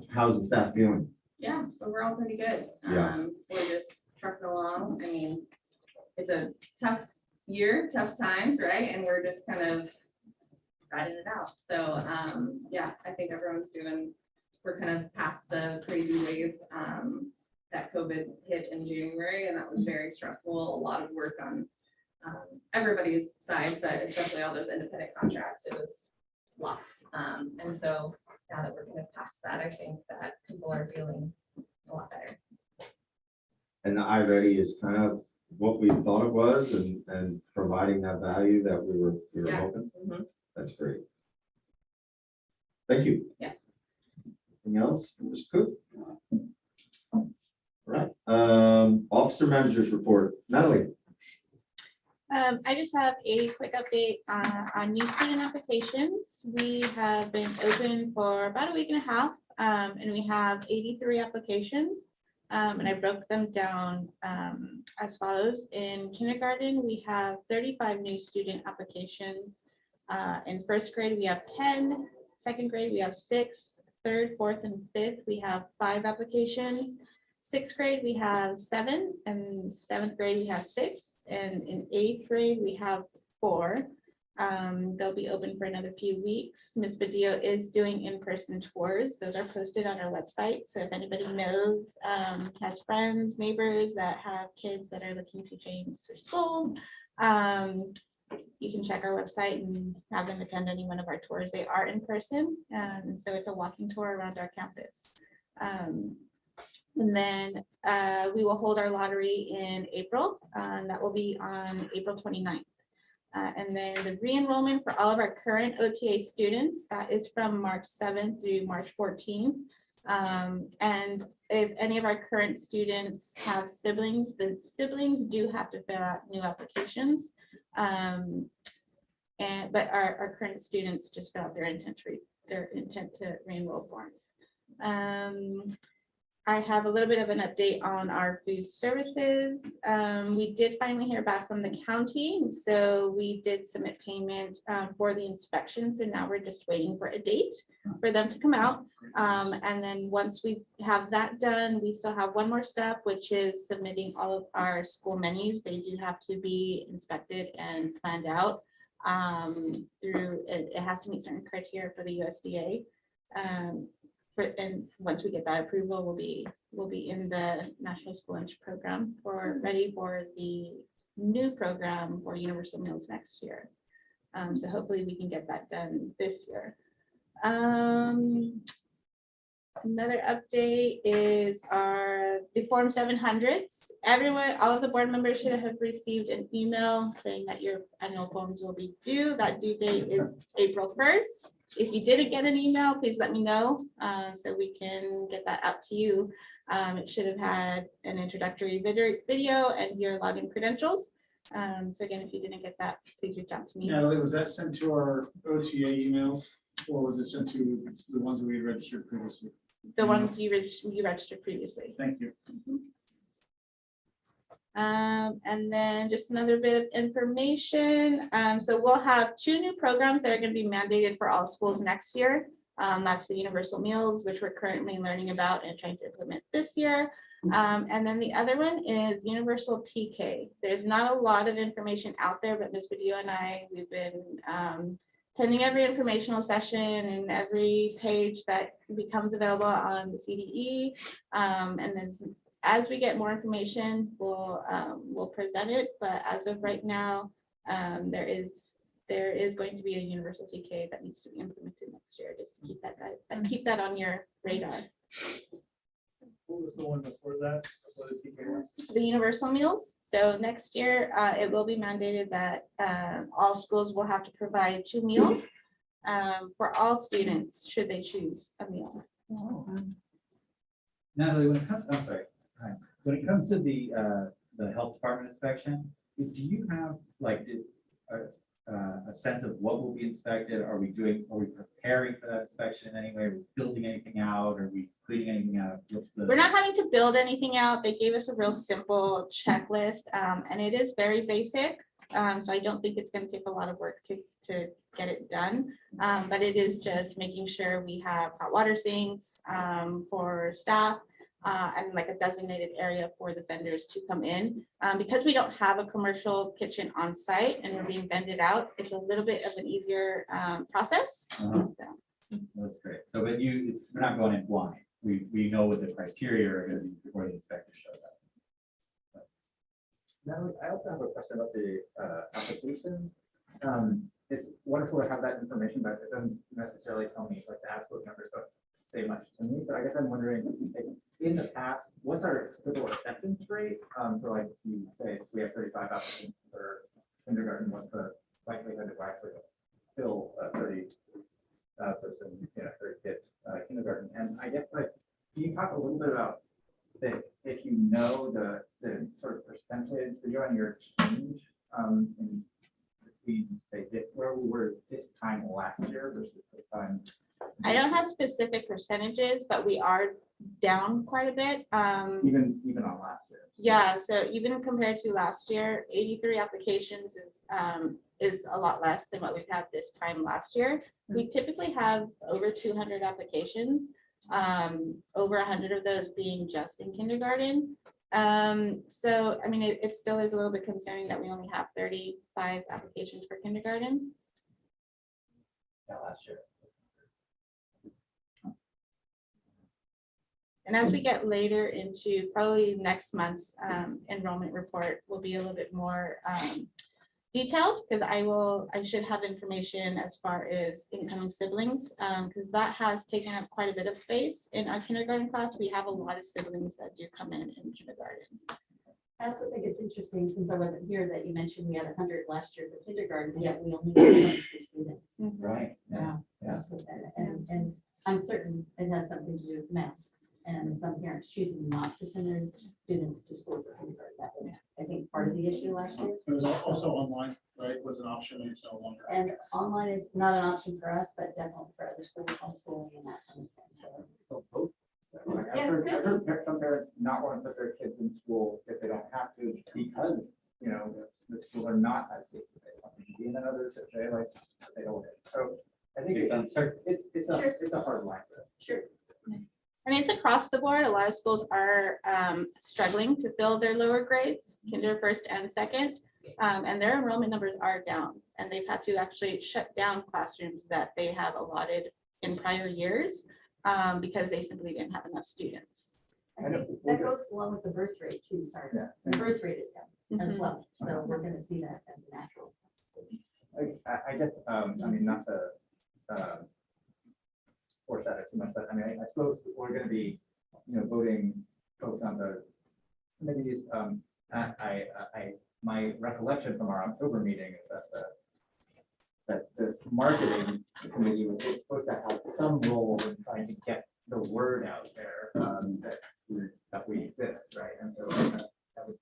how's the staff feeling? Yeah, overall pretty good. Yeah. We're just trucking along. I mean, it's a tough year, tough times, right? And we're just kind of riding it out. So yeah, I think we're kind of past the crazy wave that COVID hit in January, and that was very stressful. A lot of work on everybody's side, but especially all those independent contracts, it was lots. And so now that we're kind of past that, I think that people are feeling a lot better. And the IReady is kind of what we thought it was, and providing that value that we were Yeah. hoping. Mhm. That's great. Thank you. Yeah. Anything else, Ms. Cook? All right, officer managers report, Natalie. I just have a quick update on new student applications. We have been open for about a week and a half, and we have 83 applications. And I broke them down as follows. In kindergarten, we have 35 new student applications. In 1st grade, we have 10. 2nd grade, we have 6. 3rd, 4th, and 5th, we have 5 applications. 6th grade, we have 7, and 7th grade, we have 6, and in 8th grade, we have 4. They'll be open for another few weeks. Ms. Badillo is doing in-person tours. Those are posted on our website. So if anybody knows, has friends, neighbors that have kids that are looking to change their schools, you can check our website and have them attend any one of our tours. They are in person, and so it's a walking tour around our campus. And then we will hold our lottery in April, and that will be on April 29th. And then the re-enrollment for all of our current OTA students, that is from March 7th through March 14th. And if any of our current students have siblings, the siblings do have to fill out new applications. But our current students just fill out their intent to re-enroll forms. I have a little bit of an update on our food services. We did finally hear back from the county, and so we did submit payment for the inspection. So now we're just waiting for a date for them to come out. And then once we have that done, we still have one more step, which is submitting all of our school menus. They do have to be inspected and planned out through, it has to meet certain criteria for the USDA. And once we get that approval, we'll be in the National School Lunch Program ready for the new program for Universal Meals next year. So hopefully we can get that done this year. Another update is the Form 700s. Everyone, all of the board members should have received an email saying that your annual forms will be due. That due date is April 1st. If you didn't get an email, please let me know so we can get that out to you. It should have had an introductory video and your login credentials. So again, if you didn't get that, please reach out to me. Natalie, was that sent to our OTA emails or was it sent to the ones that we had registered previously? The ones you registered previously. Thank you. And then just another bit of information. So we'll have 2 new programs that are going to be mandated for all schools next year. That's the Universal Meals, which we're currently learning about and trying to implement this year. And then the other one is Universal TK. There's not a lot of information out there, but Ms. Badillo and I, we've been attending every informational session and every page that becomes available on the CDE. And as we get more information, we'll present it. But as of right now, there is going to be a universal TK that needs to be implemented next year, just to keep that on your radar. What was the one before that? What did you get? The universal meals. So next year, it will be mandated that all schools will have to provide 2 meals for all students, should they choose a meal. Natalie, when it comes, I'm sorry. Hi. When it comes to the health department inspection, do you have like a sense of what will be inspected? Are we preparing for that inspection in any way? Are we building anything out? Are we cleaning anything out? We're not having to build anything out. They gave us a real simple checklist, and it is very basic. So I don't think it's going to take a lot of work to get it done. But it is just making sure we have hot water sinks for staff. And like a designated area for the vendors to come in. Because we don't have a commercial kitchen on site and we're being vended out, it's a little bit of an easier process. So. That's great. So but we're not going in blind. We know what the criteria are going to be before the inspector shows up. Natalie, I also have a question about the application. It's wonderful to have that information, but it doesn't necessarily tell me like the absolute numbers don't say much to me. So I guess I'm wondering, like, in the past, what's our typical acceptance rate? So like you say, we have 35 applicants for kindergarten, what's the likelihood of actually fill a 30 person, 30 kid kindergarten? And I guess like, can you talk a little bit about that if you know the sort of percentage, the year-on-year change in we say where we were this time last year versus this time? I don't have specific percentages, but we are down quite a bit. Even on last year. Yeah, so even compared to last year, 83 applications is a lot less than what we've had this time last year. We typically have over 200 applications, over 100 of those being just in kindergarten. So I mean, it still is a little bit concerning that we only have 35 applications for kindergarten. Yeah, last year. And as we get later into probably next month's enrollment report will be a little bit more detailed, because I should have information as far as incoming siblings, because that has taken up quite a bit of space in our kindergarten class. We have a lot of siblings that do come in kindergarten. I also think it's interesting, since I wasn't here, that you mentioned we had 100 last year for kindergarten, yet we only had 23 students. Right. Yeah. And I'm certain it has something to do with masks. And some parents choosing not to send their students to school for kindergarten. That was, I think, part of the issue last year. It was also online, right? Was an option, and it's no longer. And online is not an option for us, but definitely for other schools, homeschooling and that kind of thing. So. I've heard some parents not want to put their kids in school if they don't have to, because, you know, the schools are not as safe as they want them to be, and then others that say like, they don't. So I think it's a hard line. Sure. I mean, it's across the board. A lot of schools are struggling to fill their lower grades, kinder, first and second. And their enrollment numbers are down, and they've had to actually shut down classrooms that they have allotted in prior years because they simply didn't have enough students. I think that goes along with the birth rate too, sorry. The birth rate is down as well, so we're gonna see that as a natural. I guess, I mean, not to foreshadow too much, but I mean, I suppose we're gonna be, you know, voting folks on the committees. My recollection from our October meeting is that this marketing committee was supposed to have some role in trying to get the word out there that we exist, right? And so that would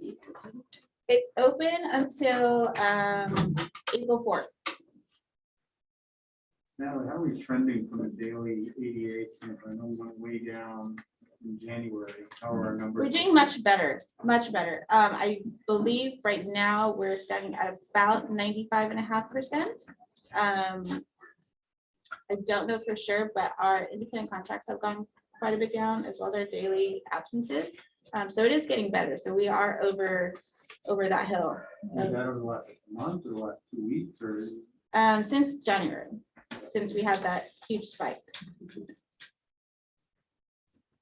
be. It's open until April 4th. Natalie, how are we trending from a daily ADA standpoint? I know we went way down in January. How are our numbers? We're doing much better, much better. I believe right now we're standing at about 95.5%. I don't know for sure, but our independent contracts have gone quite a bit down, as well as our daily absences. So it is getting better. So we are over that hill. Is that over the last month or the last 2 weeks or? Since January, since we had that huge spike.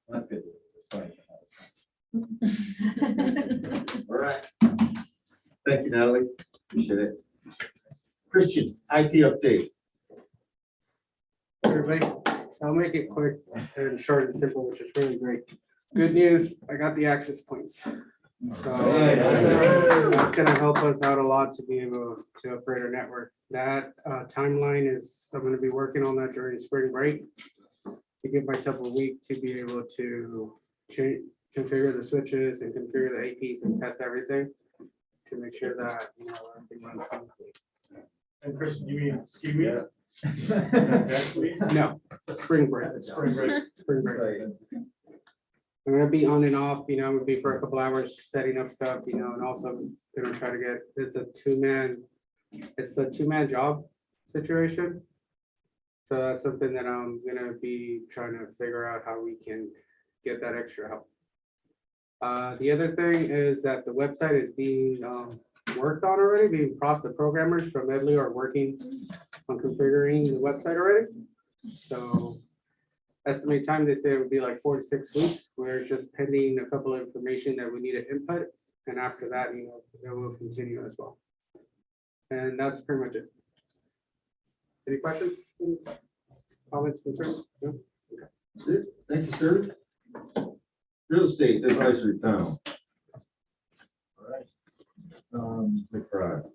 That's good. All right. Thank you, Natalie. Appreciate it. Christian, IT update. Everybody, so I'll make it quick and short and simple, which is really great. Good news, I got the access points. So that's gonna help us out a lot to be able to upgrade our network. That timeline is, I'm gonna be working on that during spring break to give myself a week to be able to change, configure the switches and configure the APs and test everything to make sure that, you know, everything runs smoothly. And Christian, you mean ski week? Next week? No, spring break. Spring break. Spring break. I'm gonna be on and off, you know, I'm gonna be for a couple hours setting up stuff, you know, and also gonna try to get, it's a two-man job situation. So that's something that I'm gonna be trying to figure out how we can get that extra help. The other thing is that the website is being worked on already, the programmers from Medley are working on configuring the website already. So estimate time, they say it would be like 4 to 6 weeks. We're just pending a couple of information that we need to input. And after that, you know, it will continue as well. And that's pretty much it. Any questions? Comments, concerns? No? Okay. That's it. Thank you, sir. Real estate advisory panel. All right. McBride.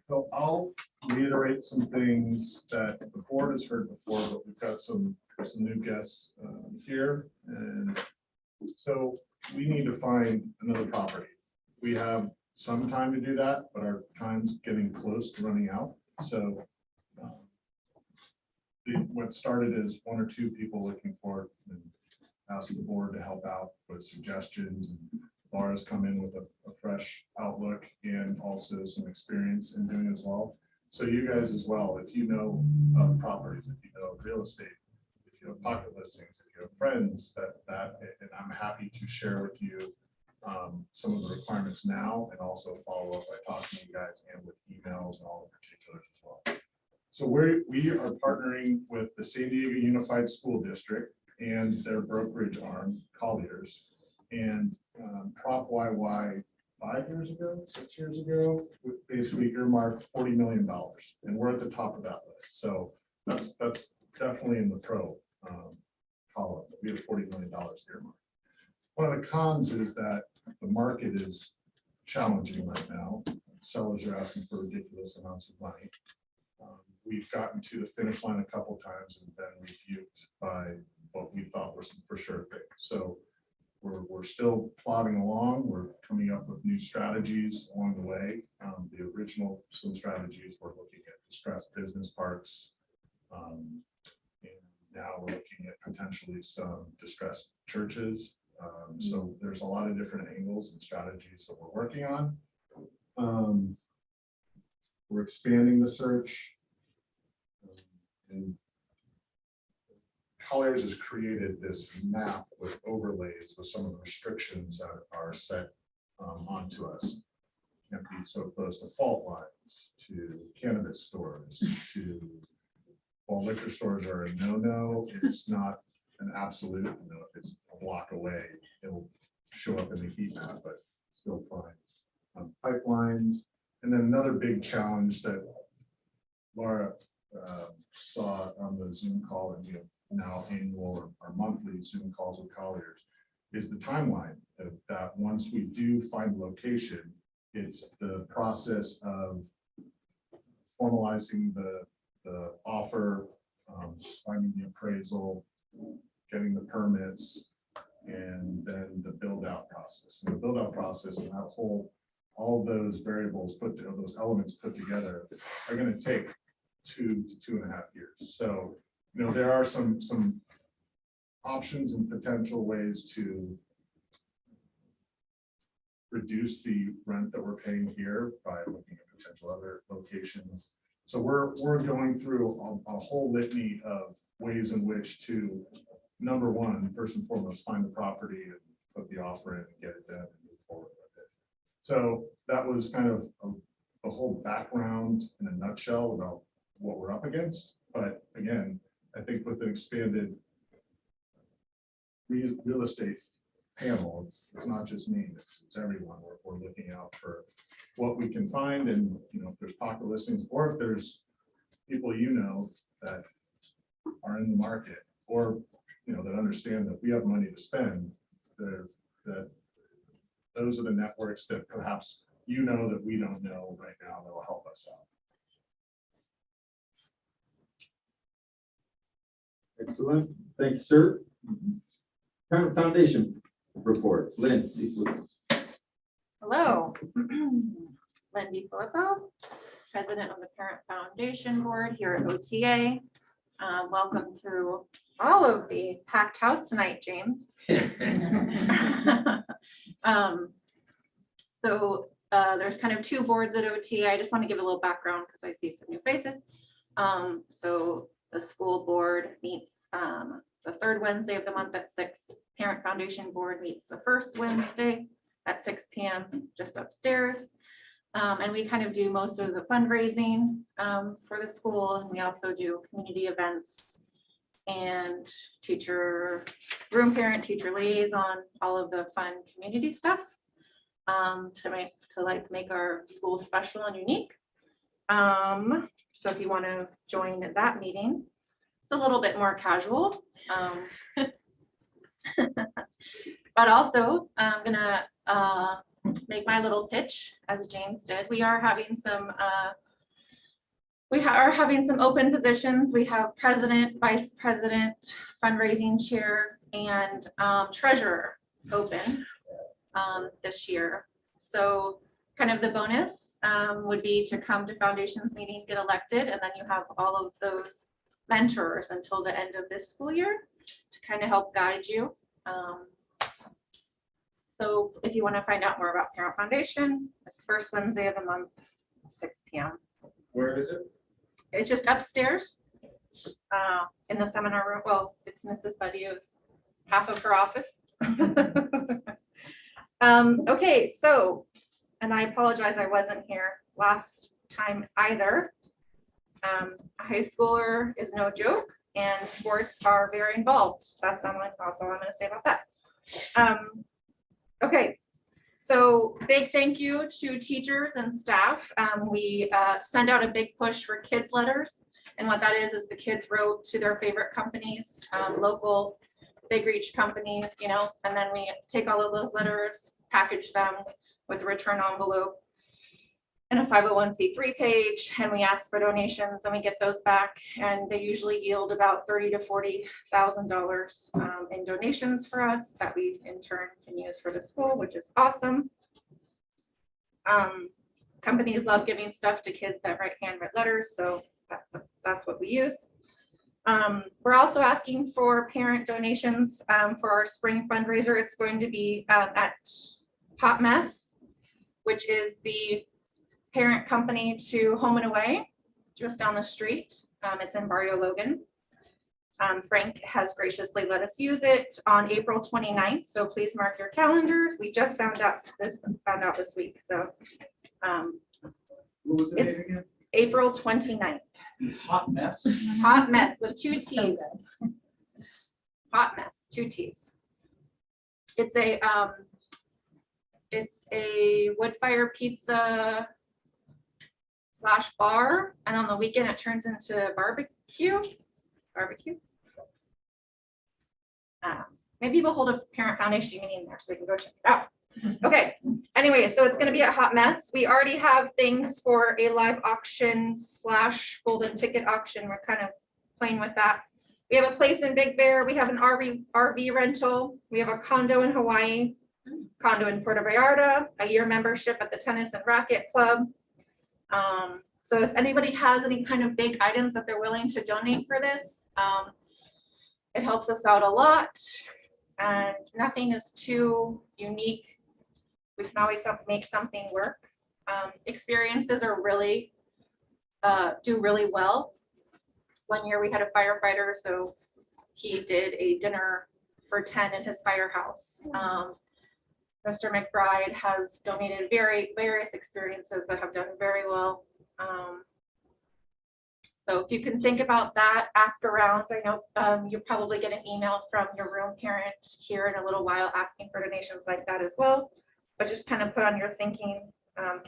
So I'll reiterate some things that the board has heard before, but we've got some new guests here. And so we need to find another property. We have some time to do that, but our time's getting close to running out. So what started as 1 or 2 people looking for it and asked the board to help out with suggestions. And Laura's come in with a fresh outlook and also some experience in doing it as well. So you guys as well, if you know properties, if you know real estate, if you have pocket listings, if you have friends and I'm happy to share with you some of the requirements now and also follow up by talking to you guys and with emails and all the particulars as well. So we are partnering with the San Diego Unified School District and their brokerage arm, Colliers, and Prop YY 5 years ago, 6 years ago, we basically earmarked $40 million, and we're at the top of that list. So that's definitely in the pro column. We have $40 million earmarked. One of the cons is that the market is challenging right now. Sellers are asking for ridiculous amounts of money. We've gotten to the finish line a couple times and been rebuked by what we thought were some for sure things. So we're still plodding along. We're coming up with new strategies along the way. The original, some strategies, we're looking at distressed business parks. And now we're looking at potentially some distressed churches. So there's a lot of different angles and strategies that we're working on. We're expanding the search. And Colliers has created this map with overlays with some of the restrictions that are set onto us. Can't be so close to fault lines, to cannabis stores, to, while liquor stores are a no-no, it's not an absolute no. If it's a block away, it'll show up in the heat map, but still fine. Pipelines, and then another big challenge that Laura saw on the Zoom call, and we have now annual or monthly Zoom calls with Colliers, is the timeline that once we do find a location, it's the process of formalizing the offer, finding the appraisal, getting the permits, and then the build out process. And the build out process and that whole, all those variables those elements put together are going to take 2 to 2.5 years. So, you know, there are some options and potential ways to reduce the rent that we're paying here by looking at potential other locations. So we're going through a whole litany of ways in which to, number one, first and foremost, find the property and put the offer in and get it done and move forward with it. So that was kind of a whole background in a nutshell about what we're up against. But again, I think with an expanded real estate panel, it's not just me, it's everyone. We're looking out for what we can find, and you know, if there's pocket listings, or if there's people you know that are in the market, or you know, that understand that we have money to spend, that those are the networks that perhaps you know that we don't know right now that will help us out. Excellent. Thank you, sir. Parent Foundation report. Lynn. Hello. Lynn DiFilippo, President of the Parent Foundation Board here at OTA. Welcome to all of the packed house tonight, James. There's kind of two boards at OTA. I just want to give a little background because I see some new faces. So the school board meets the third Wednesday of the month at 6. Parent Foundation Board meets the first Wednesday at 6 p.m. just upstairs. And we kind of do most of the fundraising for the school. And we also do community events and teacher, room parent, teacher liaison, all of the fun community stuff to make our school special and unique. So if you want to join that meeting, it's a little bit more casual. But also I'm gonna make my little pitch as James did. We are having some open positions. We have president, vice president, fundraising chair, and treasurer open this year. So kind of the bonus would be to come to foundations meetings, get elected, and then you have all of those mentors until the end of this school year to kind of help guide you. So if you want to find out more about Parent Foundation, it's first Wednesday of the month, 6 p.m. Where is it? It's just upstairs in the seminar room. Well, it's Mrs. Badio's half of her office. Okay, so, and I apologize, I wasn't here last time either. A high schooler is no joke, and sports are very involved. That's also what I'm going to say about that. Okay, so big thank you to teachers and staff. We send out a big push for kids letters, and what that is the kids wrote to their favorite companies, local big reach companies, you know, and then we take all of those letters, package them with a return envelope, and a 501c3 page, and we ask for donations and we get those back, and they usually yield about $30,000 to $40,000 in donations for us that we in turn can use for the school, which is awesome. Companies love giving stuff to kids that write handwritten letters, so that's what we use. We're also asking for parent donations for our spring fundraiser. It's going to be at Hot Mess, which is the parent company to Home and Away, just down the street. It's in Barrio Logan. Frank has graciously let us use it on April 29th, so please mark your calendars. We just found out this week, so What was the it's date again? April 29th. It's Hot Mess. Hot Mess with 2 T's. Hot Mess, 2 T's. It's a wood fire pizza / bar, and on the weekend it turns into barbecue. Maybe we'll hold a parent foundation meeting there so we can go check it out. Okay, anyway, so it's going to be a Hot Mess. We already have things for a live auction / golden ticket auction. We're kind of playing with that. We have a place in Big Bear. We have an RV rental. We have a condo in Hawaii, condo in Puerto Vallarta, a year membership at the Tennis and Racket Club. So if anybody has any kind of big items that they're willing to donate for this, it helps us out a lot, and nothing is too unique. We can always make something work. Experiences are really, do really well. One year we had a firefighter, so he did a dinner for 10 in his firehouse. Mr. McBride has donated various experiences that have done very well. So if you can think about that, ask around. I know you'll probably get an email from your room parent here in a little while asking for donations like that as well. But just kind of put on your thinking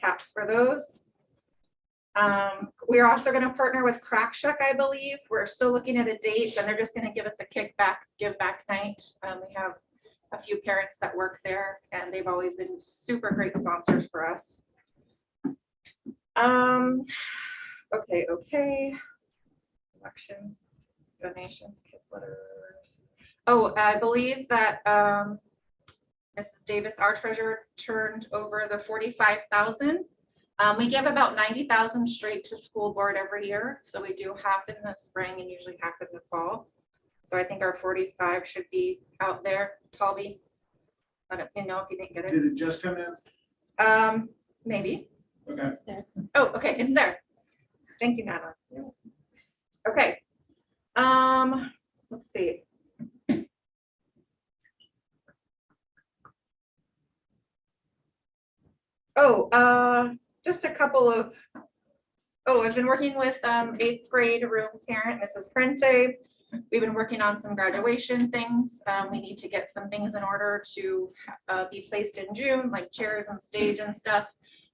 caps for those. We're also going to partner with Crack Shack, I believe. We're still looking at a date, and they're just going to give us a give back night. We have a few parents that work there, and they've always been super great sponsors for us. Okay. Elections, donations, kids letters. Oh, I believe that Mrs. Davis, our treasurer, turned over the 45,000. We give about 90,000 straight to school board every year. So we do half in the spring and usually half in the fall. So I think our 45 should be out there. Talby, let me know if you didn't get it. Did it just come in? Maybe. Okay. It's there. Oh, okay, it's there. Thank you, Madeline. Okay. Let's see. Just a couple of, I've been working with 8th grade room parent, Mrs. Prente. We've been working on some graduation things. We need to get some things in order to be placed in June, like chairs and stage and stuff.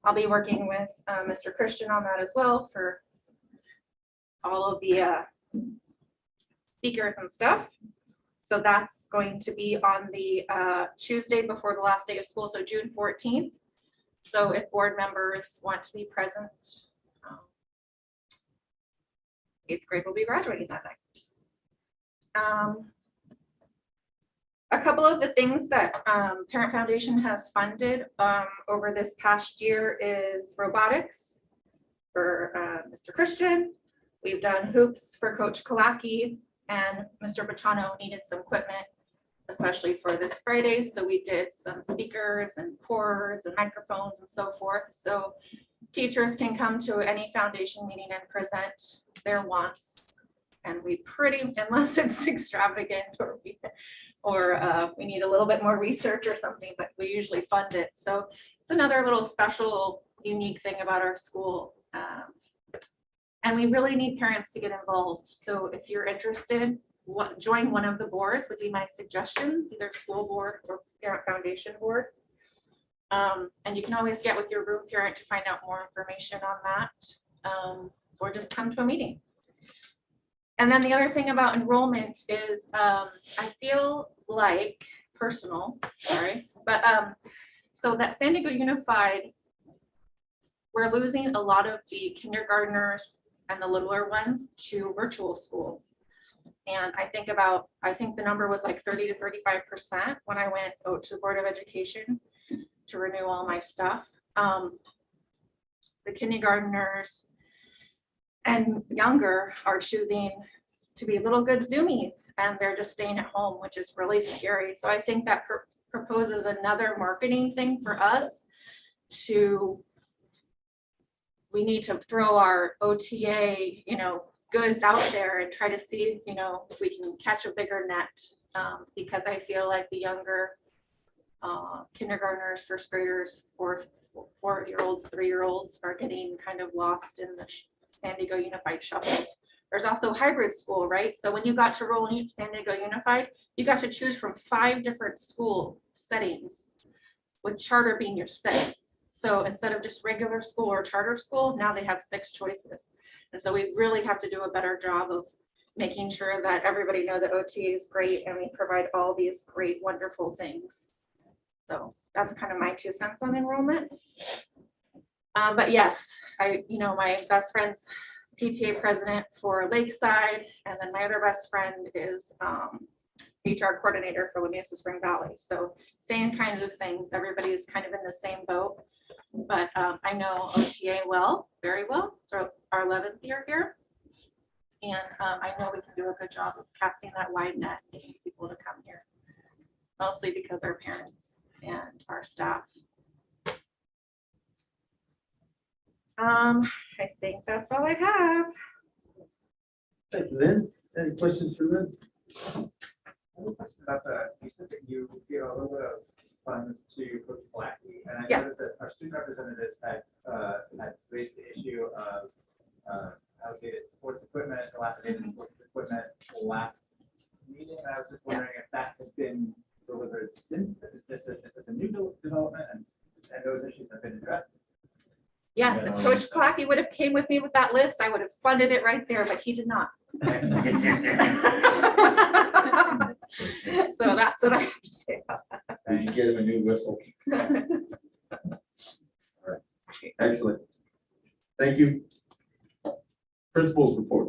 I'll be working with Mr. Christian on that as well for all of the speakers and stuff. So that's going to be on the Tuesday before the last day of school, so June 14th. So if board members want to be present, 8th grade will be graduating that night. A couple of the things that Parent Foundation has funded over this past year is robotics for Mr. Christian. We've done hoops for Coach Kalaki, and Mr. Bachano needed some equipment, especially for this Friday. So we did some speakers and cords and microphones and so forth. So teachers can come to any foundation meeting and present their wants. And we unless it's extravagant or we need a little bit more research or something, but we usually fund it. So it's another little special, unique thing about our school. And we really need parents to get involved. So if you're interested, join one of the boards would be my suggestion, either school board or parent foundation board. And you can always get with your room parent to find out more information on that, or just come to a meeting. And then the other thing about enrollment is I feel like so that San Diego Unified we're losing a lot of the kindergartners and the littler ones to virtual school. And I think the number was like 30 to 35% when I went out to the Board of Education to renew all my stuff. The kindergartners and younger are choosing to be little good Zoomies, and they're just staying at home, which is really scary. So I think that proposes another marketing thing for us we need to throw our OTA, goods out there and try to see, if we can catch a bigger net. Because I feel like the younger kindergartners, first graders, 4-year-olds, 3-year-olds are getting kind of lost in the San Diego Unified shuffle. There's also hybrid school, right? So when you got to roll in San Diego Unified, you got to choose from 5 different school settings, with charter being your 6th. So instead of just regular school or charter school, now they have 6 choices. And so we really have to do a better job of making sure that everybody know that OTA is great and we provide all these great, wonderful things. So that's kind of my 2 cents on enrollment. But yes, my best friend's PTA president for Lakeside, and then my other best friend is HR coordinator for La Mesa Spring Valley. So same kinds of things. Everybody is kind of in the same boat. But I know OTA very well. So our 11th year here. And I know we can do a good job of casting that wide net, getting people to come here. Mostly because our parents and our staff. I think that's all I have. Thank you, Lynn. Any questions for Lynn? About the specific, you give a little bit of funds to Coach Blackie, and I Yeah. noticed that our student representatives had raised the issue of outdated sports equipment, dilapidated sports equipment last meeting. And I was just wondering if that has been delivered since. Is this a new development, and those issues have been addressed? Yes, if Coach Clackey would have came with me with that list, I would have funded it right there, but he did not. So that's what I have to say about that. Did you get him a new whistle? All right. Excellent. Thank you. Principals report.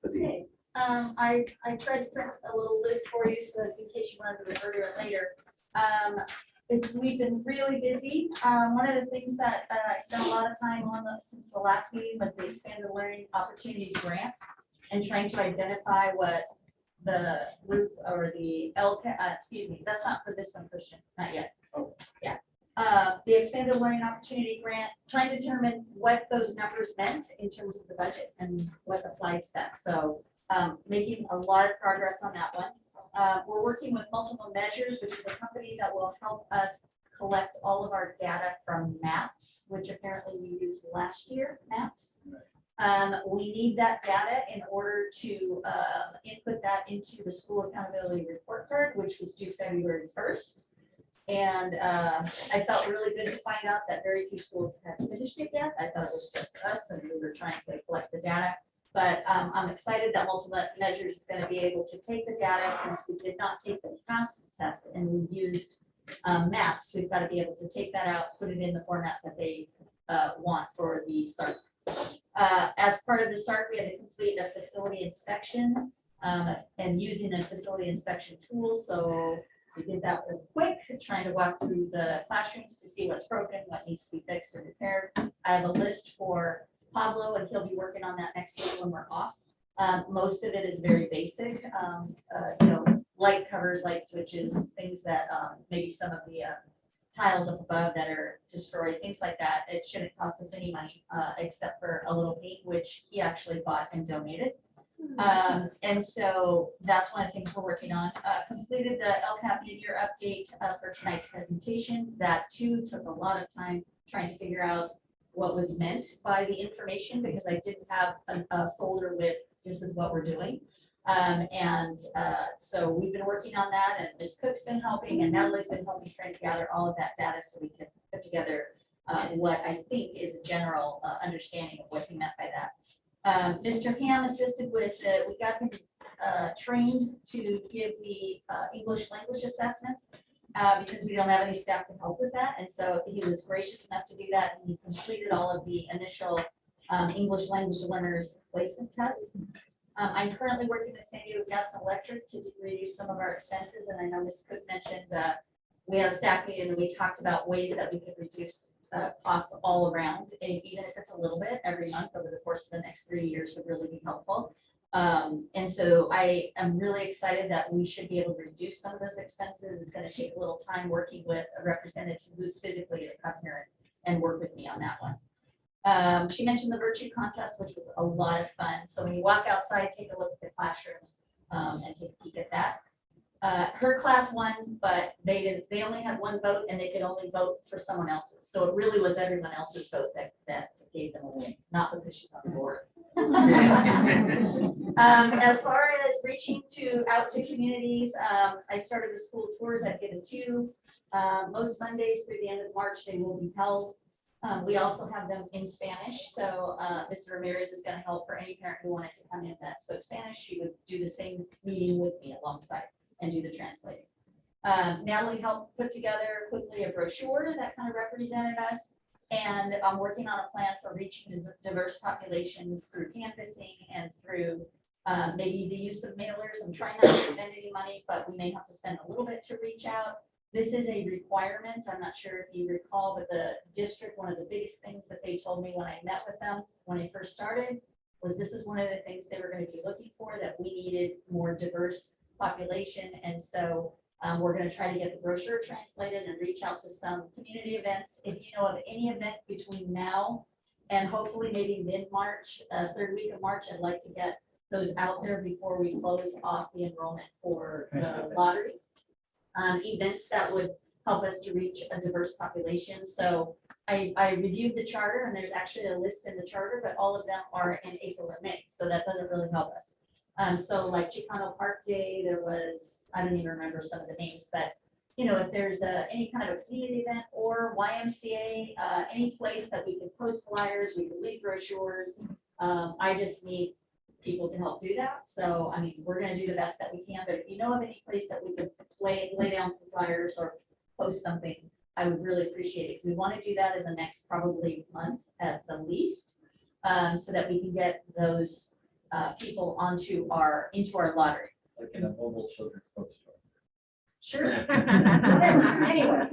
Okay, I tried to print a little list for you, so that in case you wanted to refer to it later. We've been really busy. One of the things that I spent a lot of time on since the last meeting was the Expanded Learning Opportunities Grant, and trying to identify what the group or the that's not for this one, Christian, not yet. Oh, yeah. The Expanded Learning Opportunity Grant, trying to determine what those numbers meant in terms of the budget and what applied to that. So making a lot of progress on that one. We're working with Multiple Measures, which is a company that will help us collect all of our data from MAPS, which apparently we used last year, MAPS. We need that data in order to input that into the school accountability report card, which was due February 1st. And I felt really good to find out that very few schools had finished it yet. I thought it was just us and we were trying to collect the data. But I'm excited that Multiple Measures is going to be able to take the data, since we did not take the CAST test and we used MAPS. We've got to be able to take that out, put it in the format that they want for the SARC. As part of the SARC, we had to complete a facility inspection and using a facility inspection tool. So we did that real quick, trying to walk through the classrooms to see what's broken, what needs to be fixed or repaired. I have a list for Pablo, and he'll be working on that next week when we're off. Most of it is very basic, light covers, light switches, things that maybe some of the tiles up above that are destroyed, things like that. It shouldn't cost us any money except for a little paint, which he actually bought and donated. And so that's one of the things we're working on. Completed the LCAP mid-year update for tonight's presentation. That too took a lot of time trying to figure out what was meant by the information, because I didn't have a folder with this is what we're doing. So we've been working on that, and Ms. Cook's been helping, and Natalie's been helping trying to gather all of that data so we can put together what I think is a general understanding of what he meant by that. Mr. Ham assisted with, we got him trained to give the English language assessments. because we don't have any staff to help with that. And so he was gracious enough to do that, and he completed all of the initial English language learners placement tests. I'm currently working with San Diego Gas and Electric to reduce some of our expenses, and I know Ms. Cook mentioned we had a staff meeting and we talked about ways that we could reduce costs all around, even if it's a little bit every month over the course of the next 3 years would really be helpful. And so I am really excited that we should be able to reduce some of those expenses. It's going to take a little time working with a representative who's physically to come here and work with me on that one. She mentioned the virtue contest, which was a lot of fun. So when you walk outside, take a look at the classrooms and take a peek at that. Her class won, but they only had one vote and they could only vote for someone else's. So it really was everyone else's vote that gave them a win, not because she's on the board. As far as reaching out to communities, I started the school tours. I've given 2. Most Mondays through the end of March, they will be held. We also have them in Spanish. So Mr. Ramirez is going to help for any parent who wanted to come in that spoke Spanish. She would do the same meeting with me alongside and do the translating. Natalie helped put together quickly a brochure that kind of represented us. And I'm working on a plan for reaching diverse populations through canvassing and through maybe the use of mailers. I'm trying not to spend any money, but we may have to spend a little bit to reach out. This is a requirement. I'm not sure if you recall, but the district, one of the biggest things that they told me when I met with them when I first started was this is one of the things they were going to be looking for, that we needed more diverse population. And so we're going to try to get the brochure translated and reach out to some community events. If you know of any event between now and hopefully maybe mid-March, 3rd week of March, I'd like to get those out there before we close off the enrollment for the lottery. Events that would help us to reach a diverse population. So I reviewed the charter, and there's actually a list in the charter, but all of them are in April and May. So that doesn't really help us. So like Chicano Park Day, there was, I don't even remember some of the names, but you know, if there's any kind of a community event or YMCA, any place that we can post flyers, we can leave brochures. I just need people to help do that. So, I mean, we're going to do the best that we can, but if you know of any place that we could lay down some flyers or post something, I would really appreciate it, because we want to do that in the next probably month at the least, so that we can get those people into our lottery. Like in a mobile children's bookstore. Sure. Whatever. Anyway.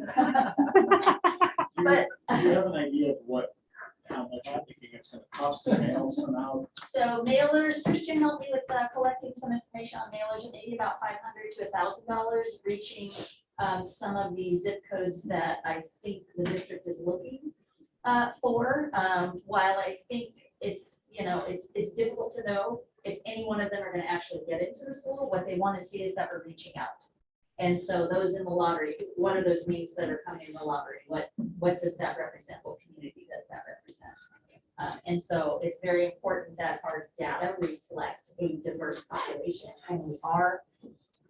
But Do you have an idea of how much you're thinking it's going to cost to mail some out? so mailers, Christian helped me with collecting some information on mailers, maybe about $500 to $1,000, reaching some of the zip codes that I think the district is looking for. While I think it's difficult to know if any one of them are going to actually get into the school, what they want to see is that we're reaching out. And so those in the lottery, what are those names that are coming in the lottery? What does that represent? What community does that represent? And so it's very important that our data reflect a diverse population. And we are,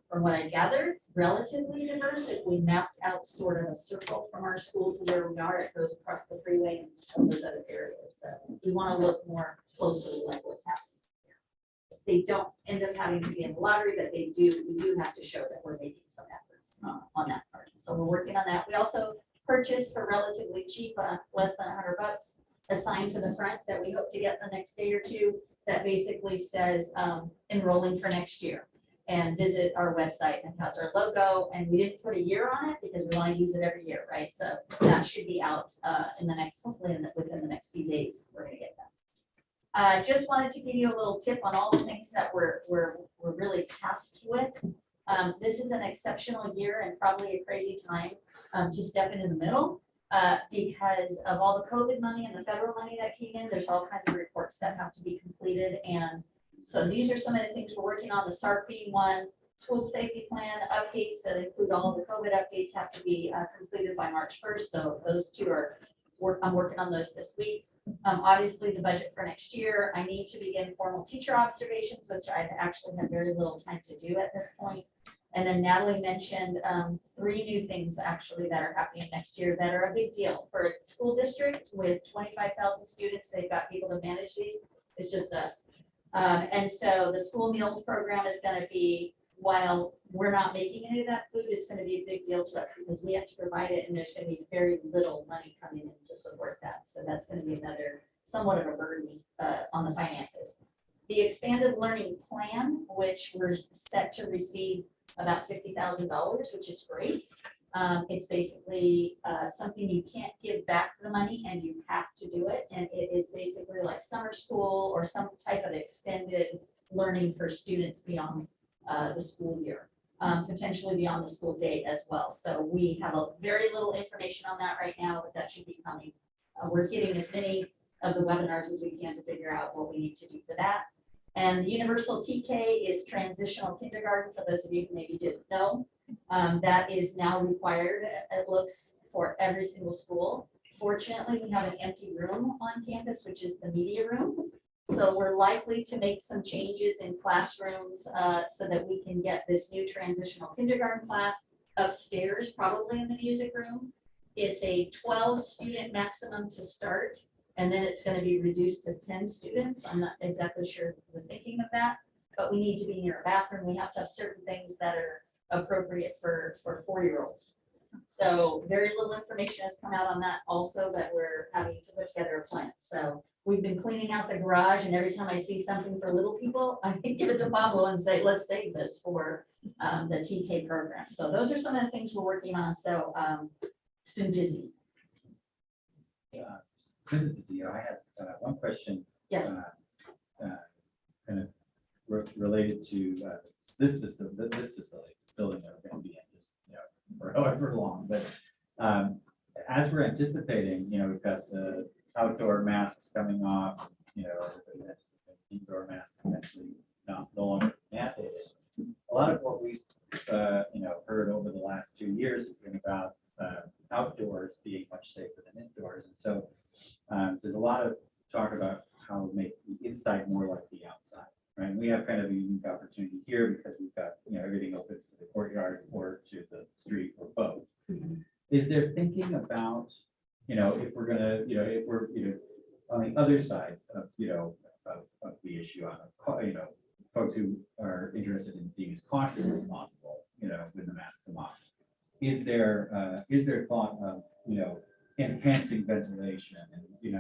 from what I gathered, relatively diverse. If we mapped out sort of a circle from our school to where we are, it goes across the freeway and some of those other areas. So we want to look more closely like what's happening. They don't end up having to be in the lottery, but we do have to show that we're making some efforts on that part. So we're working on that. We also purchased for relatively cheap, less than $100, a sign for the front that we hope to get the next day or two that basically says enrolling for next year, and visit our website, and has our logo. And we didn't put a year on it because we want to use it every year, right? So that should be out in the next, hopefully within the next few days, we're going to get that. Just wanted to give you a little tip on all the things that we're really tasked with. This is an exceptional year and probably a crazy time to step into the middle because of all the COVID money and the federal money that came in. There's all kinds of reports that have to be completed. And so these are some of the things we're working on. The SARP being one, school safety plan updates that include all of the COVID updates have to be completed by March 1st. So those two are I'm working on those this week. Obviously, the budget for next year, I need to begin formal teacher observations, which I actually have very little time to do at this point. And then Natalie mentioned 3 new things actually that are happening next year that are a big deal for a school district with 25,000 students. They've got people to manage these. It's just us. And so the school meals program is going to be while we're not making any of that food, it's gonna be a big deal to us because we have to provide it and there's gonna be very little money coming in to support that. So that's gonna be another somewhat of a burden on the finances. The expanded learning plan, which we're set to receive about $50,000, which is great. It's basically something you can't give back the money and you have to do it. And it is basically like summer school or some type of extended learning for students beyond the school year, potentially beyond the school date as well. So we have a very little information on that right now, but that should be coming. We're hitting as many of the webinars as we can to figure out what we need to do for that. And the universal TK is transitional kindergarten, for those of you who maybe didn't know. That is now required, it looks, for every single school. Fortunately, we have an empty room on campus, which is the media room. So we're likely to make some changes in classrooms so that we can get this new transitional kindergarten class upstairs, probably in the music room. It's a 12 student maximum to start, and then it's going to be reduced to 10 students. I'm not exactly sure the thinking of that, but we need to be near a bathroom. We have to have certain things that are appropriate for 4-year-olds. So very little information has come out on that also, that we're having to put together a plan. So we've been cleaning out the garage, and every time I see something for little people, I can give it to Pablo and say, let's save this for the TK program. So those are some of the things we're working on. So it's been busy. I had one question. Yes. Kind of related to this facility, building that we're going to be in just, for however long. But as we're anticipating, we've got the outdoor masks coming off, indoor masks eventually no longer mandated. A lot of what we've heard over the last 2 years has been about outdoors being much safer than indoors, and so there's a lot of talk about how to make the inside more like the outside, right? We have kind of a unique opportunity here because we've got everything opens to the courtyard or to the street or both. Mm-hmm. Is there thinking about if we're gonna if we're on the other side of of the issue on folks who are interested in being as cautious as possible with the masks off, is there thought of enhancing ventilation and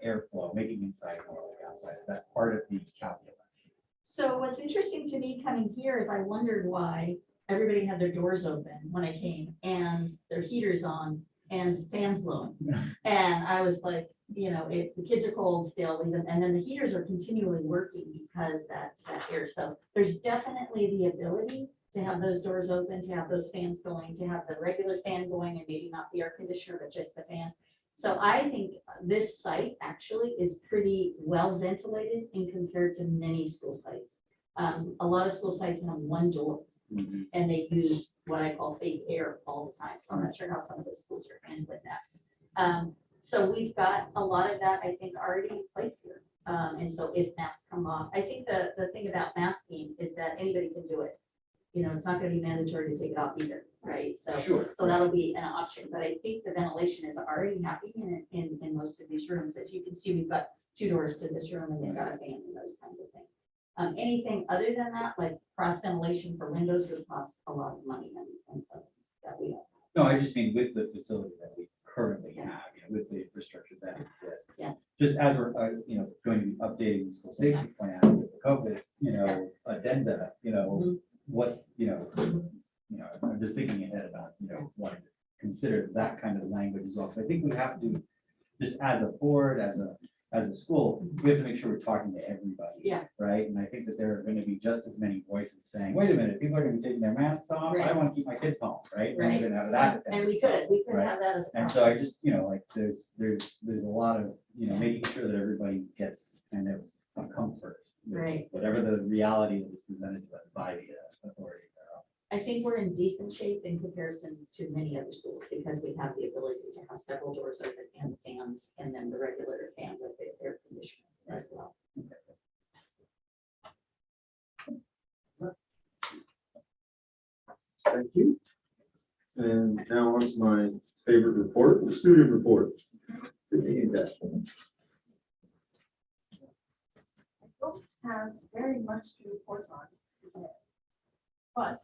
airflow, making inside more like outside? Is that part of the calculus? So what's interesting to me coming here is I wondered why everybody had their doors open when I came and their heaters on and fans blowing. And I was like, the kids are cold still, and then the heaters are continually working because that air. So there's definitely the ability to have those doors open, to have those fans going, to have the regular fan going and maybe not the air conditioner, but just the fan. So I think this site actually is pretty well ventilated in compared to many school sites. A lot of school sites have one door and they use what I call fake air all the time. So I'm not sure how some of those schools are handling that. So we've got a lot of that, I think, already in place here. And so if masks come off, I think the thing about masking is that anybody can do it. It's not going to be mandatory to take it off either, right? So, Sure. So that'll be an option, but I think the ventilation is already happening in most of these rooms. As you can see, we've got 2 doors to this room and they've got a fan and those kinds of things. Anything other than that, like cross ventilation for windows, would cost a lot of money and so that we don't. No, I just mean with the facility that we currently have, with the infrastructure that exists. Yeah. Just as we're, going to be updating the school safety plan with the COVID, addenda, what's, I'm just thinking ahead about, wanting to consider that kind of language as well. So I think we have to, just as a board, as a school, we have to make sure we're talking to everybody. Yeah. Right. And I think that there are going to be just as many voices saying, wait a minute, people are going to be taking their masks off. I want to keep my kids home. Right. Right. And have that. And we could Right. have that as. And so I just, there's a lot of, making sure that everybody gets kind of a comfort. with Right. Whatever the reality that is presented to us by the authority. I think we're in decent shape in comparison to many other schools because we have the ability to have several doors open and fans, and then the regular fan with the air conditioner as well. Thank you. And now on to my favorite report, the student report. Sydney and Desmond. Don't have very much to report on today. But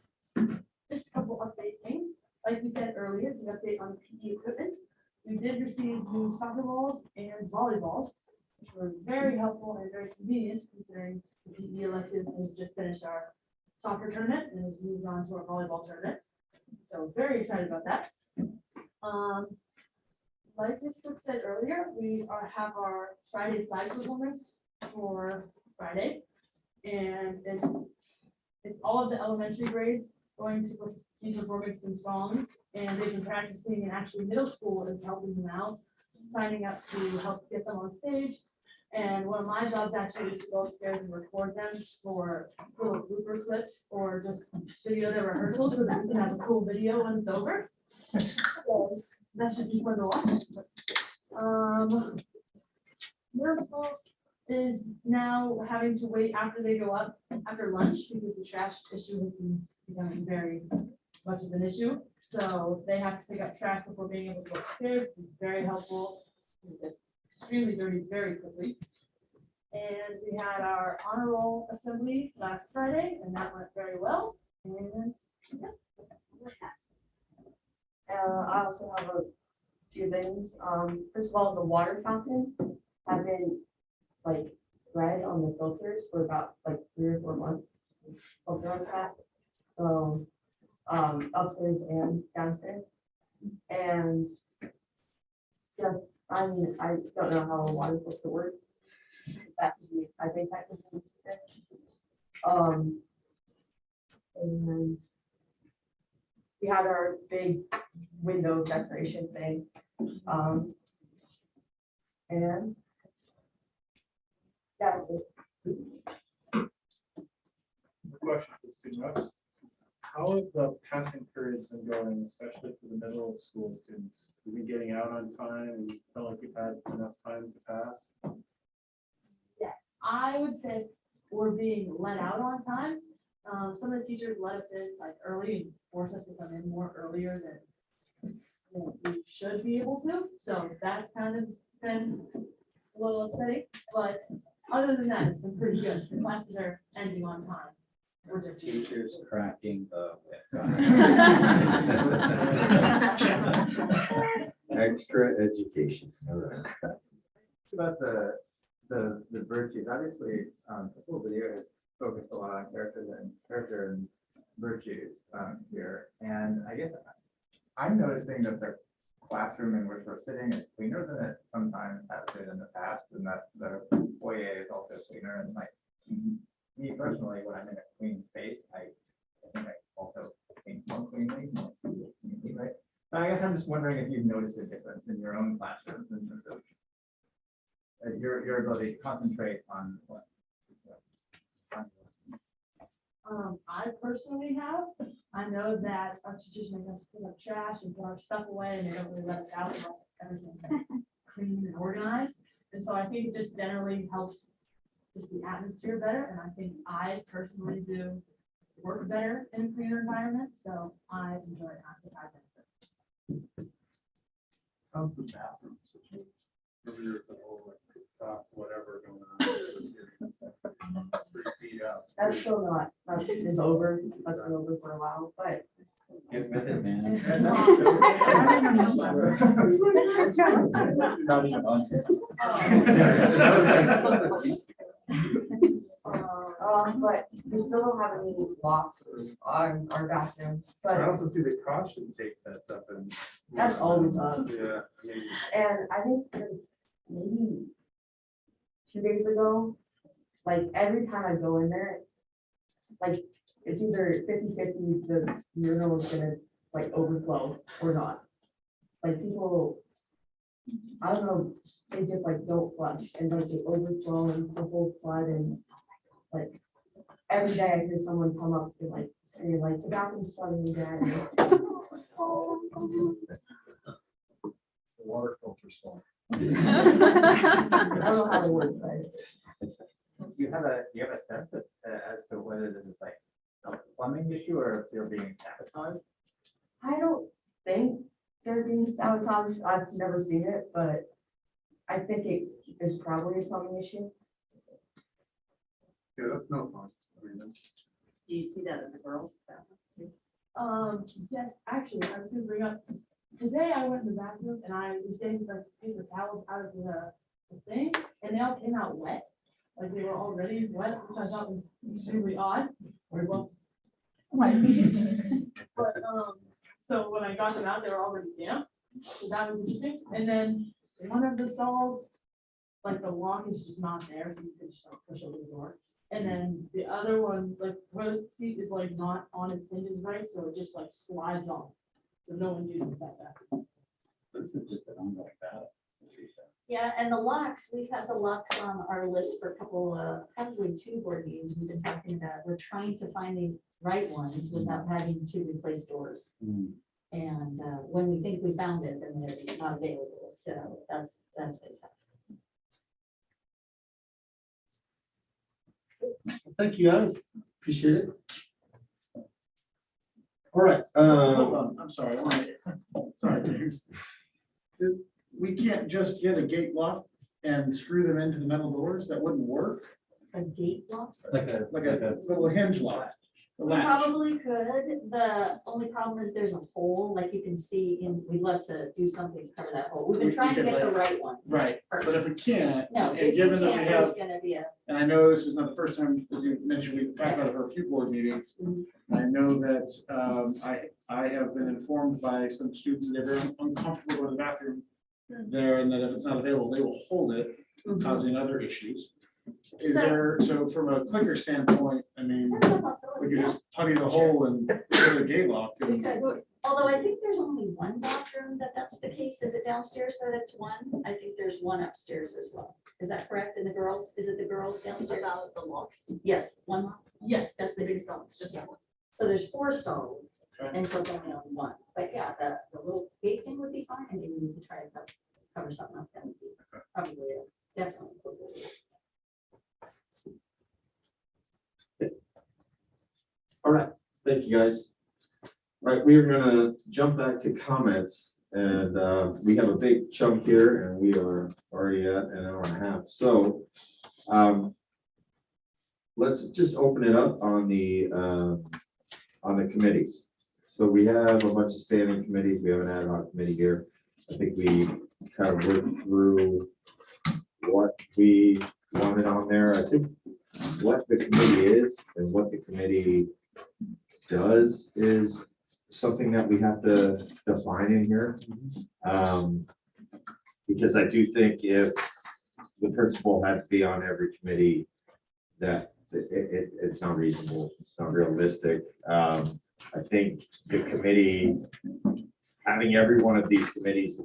just a couple update things. Like we said earlier, the update on PE equipment. We did receive new soccer balls and volleyballs, which were very helpful and very convenient considering the PE elective has just finished our soccer tournament and has moved on to our volleyball tournament. So very excited about that. Like Ms. Cook said earlier, we have our Friday flag performance for Friday. And it's all of the elementary grades going to be performing some songs, and they've been practicing, and actually middle school is helping them out, signing up to help get them on stage. And one of my jobs actually is to go upstairs and record them for little blooper clips or just video their rehearsals so that we can have a cool video when it's over. So that should be fun to watch. Middle school is now having to wait after they go up after lunch because the trash issue has been becoming very much of an issue. So they have to pick up trash before being able to go upstairs. It's very helpful. It's extremely dirty very quickly. And we had our honor roll assembly last Friday, and that went very well. And yeah. I also have a few things. First of all, the water fountain have been like red on the filters for about like 3 or 4 months. Something like that. So upstairs and downstairs. And just I mean, I don't know how a water filter works. That could be, I think that could be and we had our big window decoration thing. And that was The question for student reps. How have the passing periods been going, especially for the middle school students? Are we getting out on time and you feel like you've had enough time to pass? Yes, I would say we're being let out on time. Some of the teachers let us in like early and force us to come in more earlier than we should be able to. So that's kind of been a little upsetting, but other than that, it's been pretty good. The classes are ending on time. We're just Teachers cracking the whip. Extra education. All right. About the virtues, obviously, the whole video has focused a lot on character and virtues here. And I guess I'm noticing that the classroom in which we're sitting is cleaner than it sometimes has been in the past, and that the foyer is also cleaner. And like me personally, when I'm in a clean space, I think I also think more cleanly, right? But I guess I'm just wondering if you've noticed a difference in your own classrooms in terms of your ability to concentrate on what. I personally have. I know that our teachers make us put up trash and put our stuff away, and they don't really let us out unless everything's clean and organized. And so I think it just generally helps just the atmosphere better. And I think I personally do work better in a cleaner environment. So I enjoy it. I think I benefit. How's the bathroom situation? There's the whole like top, whatever going on. 3 feet up. that's still not, it's over, that's been over for a while, but. Get with it, man. Not even on. But we still don't have any locks on our bathroom, I but, also see the caution tape that's up and. That's always up. Yeah. I mean, and I think that maybe 2 days ago, like every time I go in there, like it's either 50-50, the urinal is gonna like overflow or not. Like people, I don't know, they just like don't flush and like they overflow and the whole flood and like every day I hear someone come up and like say like the bathroom's flooding again. The water filter's full. I don't know how to work, but. Do you have a sense of, as to whether this is like a plumbing issue or if they're being sabotaged? I don't think they're being sabotaged. I've never seen it, but I think it is probably a plumbing issue. Yeah, that's no fun. I mean, Do you see that in the girls' bathroom? Yes, actually, I was gonna bring up, today I went in the bathroom and I was getting the paper towels out of the thing, and they all came out wet. Like they were already wet, which I thought was extremely odd. Well, my knees. But, so when I got them out, they were already damp, so that was interesting. And then one of the stalls, like the lock is just not there, so you can just like push open the door. And then the other one, like toilet seat is like not on its hinges right, so it just like slides on. So no one uses that bathroom. This is just an ongoing battle. Yeah, and the locks, we've had the locks on our list for a couple, probably 2 board meetings we've been talking about. We're trying to find the right ones without having to replace doors. And when we think we found it, then they're not available. So that's been tough. Thank you, guys. Appreciate it. All right. Hold on, I'm sorry, sorry, James. We can't just get a gate lock and screw them into the metal doors, that wouldn't work, A gate lock? like a little hinge lock. a We latch. probably could. The only problem is there's a hole, like you can see, and we'd love to do something to cover that hole. We've been We trying to could get the let- right ones. Right, but if we first. can't, No, and if we given that we can't, there's have, gonna be a, and I know this is not the first time, as you mentioned, we've talked about it for a few board meetings. I know that I have been informed by some students that they're very uncomfortable going to the bathroom there, and that if it's not available, they will hold it, causing other issues. Is So- there, so from a quicker standpoint, I mean, we could just putty the hole and put a gate lock. we and- could. Although I think there's only one bathroom that's the case. Is it downstairs that it's one? I think there's one upstairs as well. Is that correct? And the girls, is it the girls downstairs? About the locks. Yes, one lock. Yes, that's the big stall. It's just that one. So there's 4 stalls Okay. and so it's only on one. But yeah, the little gate thing would be fine. I mean, we could try to cover something up. That would be probably definitely. All right, thank you, guys. All right, we are gonna jump back to comments, and we have a big chunk here, and we are already at an hour and a half, so let's just open it up on the committees. So we have a bunch of standing committees, we have an ad hoc committee here. I think we kind of worked through what we wanted on there. I think what the committee is and what the committee does is something that we have to define in here. Because I do think if the principal had to be on every committee, that it's not reasonable, it's not realistic. I think the committee, having every one of these committees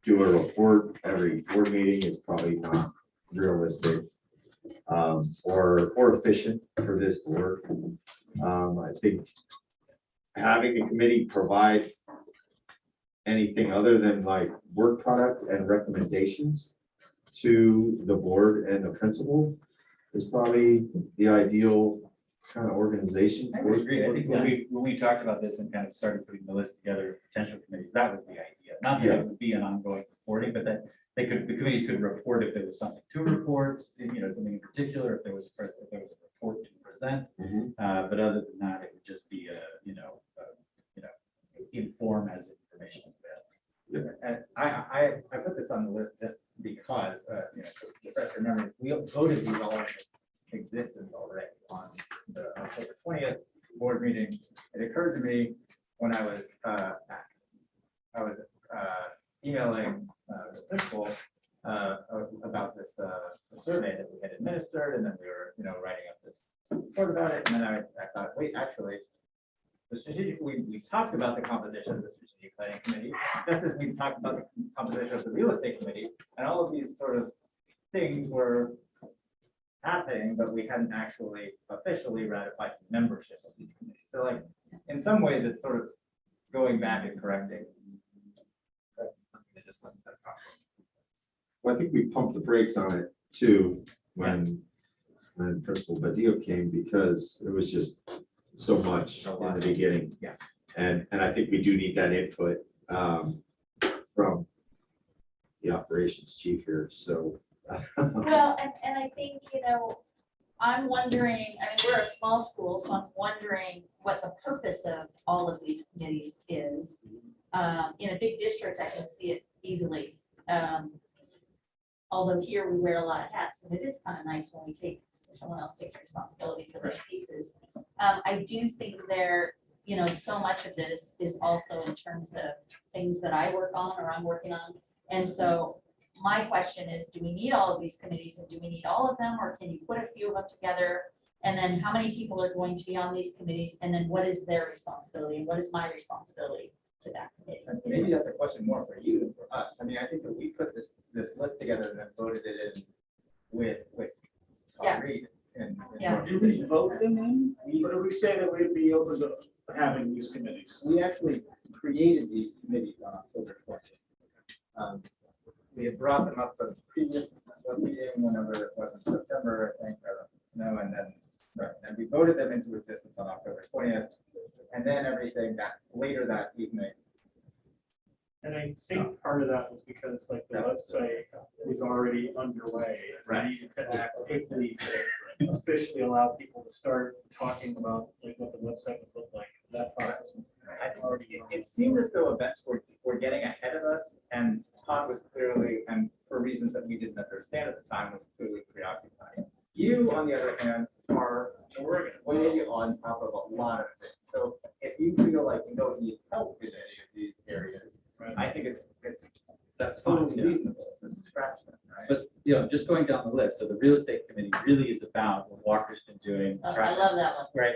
do a report every board meeting is probably not realistic. Or efficient for this board. I think having the committee provide anything other than like work product and recommendations to the board and the principal is probably the ideal kind of organization. I would agree. I think when we talked about this and kind of started putting the list together of potential committees, that was the idea. Not that it would be an ongoing reporting, but that the committees could report if there was something to report, something in particular, if there was a report to present. But other than that, it would just be inform as information is available. And I put this on the list just because, refresh your memory, we voted these all into existence already on the October 20th board meeting. It occurred to me when I was emailing the principal about this survey that we had administered, and then we were writing up this report about it, and then I thought, wait, actually, the strategic, we talked about the composition of the strategic planning committee, just as we talked about the composition of the real estate committee, and all of these sort of things were happening, but we hadn't actually officially ratified the membership of these committees. So like, in some ways, it's sort of going back and correcting. Well, I think we pumped the brakes on it too, when Principal Badillo came, because it was just so much in the beginning. Yeah. And I think we do need that input from the operations chief here, so. Well, and I think, I'm wondering, I mean, we're a small school, so I'm wondering what the purpose of all of these committees is. In a big district, I can see it easily. Although here we wear a lot of hats, and it is kind of nice when we take, someone else takes responsibility for those pieces. I do think there, you know, so much of this is also in terms of things that I work on or I'm working on. And so my question is, do we need all of these committees and do we need all of them, or can you put a few of them together? And then how many people are going to be on these committees? And then what is their responsibility and what is my responsibility to that committee? Maybe that's a question more for you than for us. I mean, I think that we put this list together and then voted it in with Yeah. Todd Reed and. Yeah. Do we vote them in? Or do we say that we'd be open to having these committees? We actually created these committees on October 20th. We had brought them up for the previous meeting, whenever it was in September, I think, or no, and then, right, and we voted them into existence on October 20th. And then everything that later that evening. And I think part of that was because like the website was already underway. Right. You could act quickly to officially allow people to start talking about like what the website would look like. That process was already. It seemed as though events were getting ahead of us, and Todd was clearly, and for reasons that we didn't understand at the time, was clearly preoccupied. You, on the other hand, are way on top of a lot of things. So if you feel like you don't need help in any of these areas, I think that's totally reasonable to scratch them, right? But, you know, just going down the list, so the real estate committee really is about what Walker's been doing. I love that one. Right.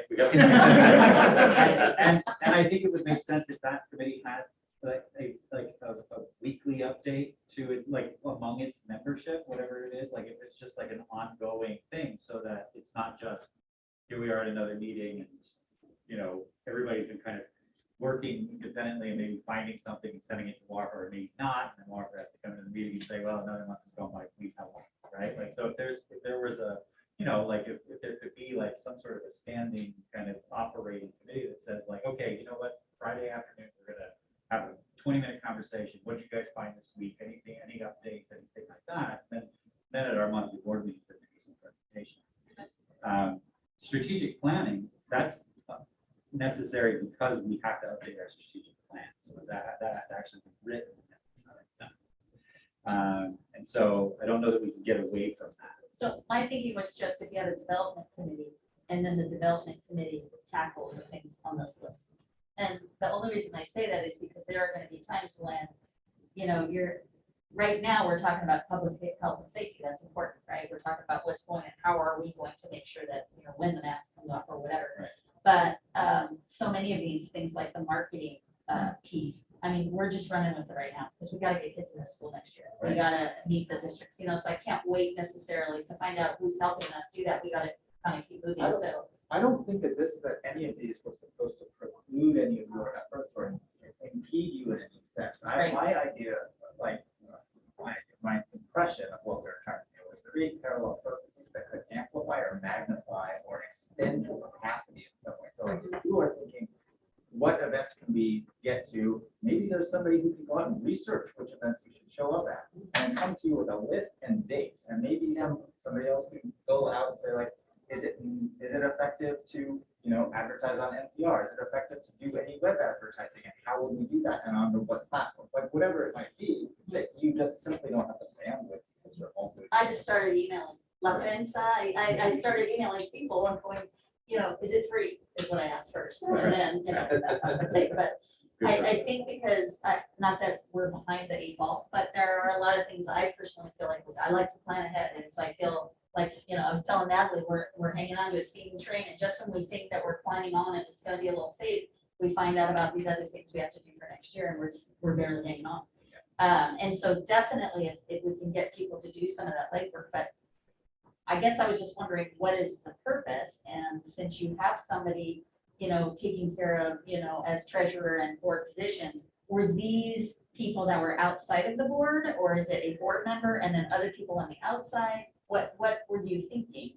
And I think it would make sense if that committee had like a weekly update to its, like, among its membership, whatever it is, like if it's just like an ongoing thing, so that it's not just, here we are at another meeting and, you know, everybody's been kind of working independently and maybe finding something and sending it to Walker, or maybe not, and then Walker has to come to the meeting and say, well, another month has gone by, please help, right? Like, so if there was a, you know, like if there could be like some sort of a standing kind of operating committee that says like, okay, you know what, Friday afternoon, we're gonna have a 20-minute conversation. What did you guys find this week? Anything, any updates, anything like that? Then at our monthly board meetings, there could be some presentation. Strategic planning, that's necessary because we have to update our strategic plan. So that has to actually be written. And so I don't know that we can get away from that. So my thinking was just if you had a development committee and then the development committee would tackle the things on this list. And the only reason I say that is because there are going to be times when, you know, right now we're talking about public health and safety. That's important, right? We're talking about what's going on, how are we going to make sure that, you know, when the mask comes off or whatever. Right. But so many of these things like the marketing piece, I mean, we're just running with it right now because we got to get kids in this school next year. We got to meet the districts, you know, so I can't wait necessarily to find out who's helping us do that. We got to kind of keep moving. So I don't think that any of these was supposed to preclude any of your efforts or impede you in any sense. Right. My idea, like, my impression of what we were trying to do was create parallel processes that could amplify or magnify or extend your capacity in some way. So like if you are thinking, what events can we get to? Maybe there's somebody who can go out and research which events you should show up at and come to you with a list and dates. And maybe somebody else can go out and say like, is it effective to, you know, advertise on NPR? Is it effective to do any web advertising? And how would we do that? And on what platform? Like whatever it might be, that you just simply don't have the bandwidth because you're also. I just started emailing La Prensa. I started emailing people and going, you know, is it free? Is what I asked first. And then, you know, that type of thing. But I think because, not that we're behind the 8 ball, but there are a lot of things I personally feel like I like to plan ahead. And so I feel like, you know, I was telling Natalie, we're hanging on to a speeding train. And just when we think that we're planning on it, it's going to be a little safe, we find out about these other things we have to do for next year. And we're barely hanging on. And so definitely if we can get people to do some of that legwork, but I guess I was just wondering, what is the purpose? And since you have somebody, you know, taking care of, you know, as treasurer and board positions, were these people that were outside of the board, or is it a board member and then other people on the outside? What were you thinking?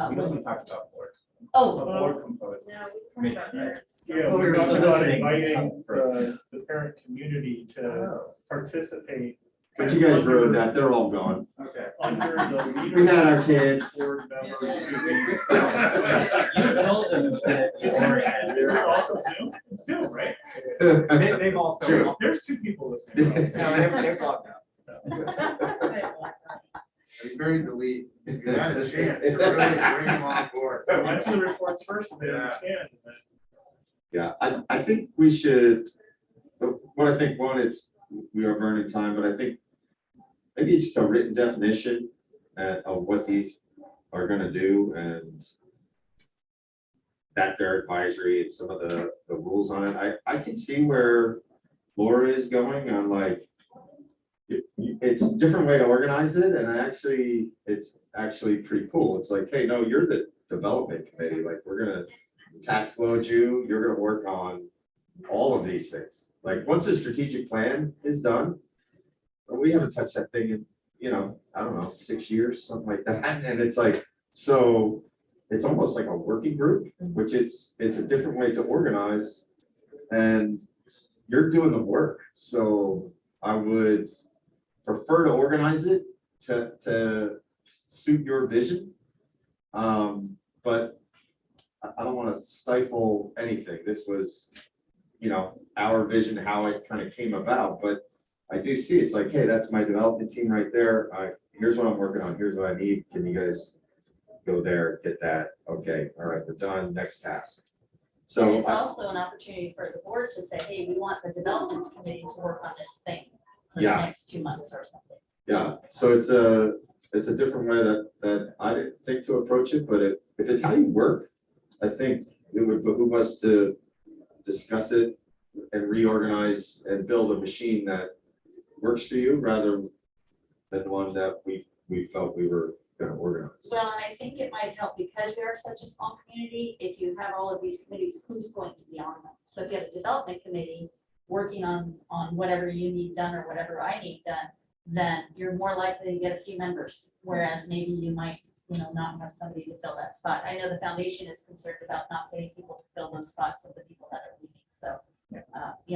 We don't talk about board. Oh. A board composed. No, we talked about that. Yeah, Well, we we were talked about soliciting inviting for- the parent community to participate But you guys ruined that, they're all gone. Okay. Under the leader. We had our kids. Board members who You told them it was gonna be boring. This is also Zoom, it's Zoom, right? They've also. True. There's two people listening. No, they've blocked out. They buried the lead. You had a chance to really bring them on board. I went to the reports first and they Yeah. understand. Yeah, I think we should, what I think, one, we are burning time, but I think maybe just a written definition of what these are gonna do and that they're advisory and some of the rules on it. I can see where Laura is going on, like, it's a different way to organize it, and it's actually pretty cool. It's like, hey, no, you're the development committee, like, we're gonna task load you, you're gonna work on all of these things. Like, once the strategic plan is done, we haven't touched that thing in, I don't know, 6 years, something like that, and it's like, so it's almost like a working group, which it's a different way to organize, and you're doing the work, so I would prefer to organize it to suit your vision. But I don't want to stifle anything. This was, our vision, how it kind of came about, but I do see it's like, hey, that's my development team right there. Here's what I'm working on. Here's what I need. Can you guys go there, get that? Okay, all right, we're done. Next task. And So it's also an opportunity for the board to say, hey, we want the development committee to work on this thing for the Yeah. next 2 months or something. yeah, so it's a different way that I didn't think to approach it, but if it's how you work, I think it would behoove us to discuss it and reorganize and build a machine that works for you rather than one that we felt we were gonna organize. Well, and I think it might help because we are such a small community, if you have all of these committees, who's going to be on them? So if you have a development committee working on whatever you need done or whatever I need done, then you're more likely to get a few members, whereas maybe you might, not have somebody to fill that spot. I know the foundation is concerned about not getting people to fill those spots of the people that are leaving, so,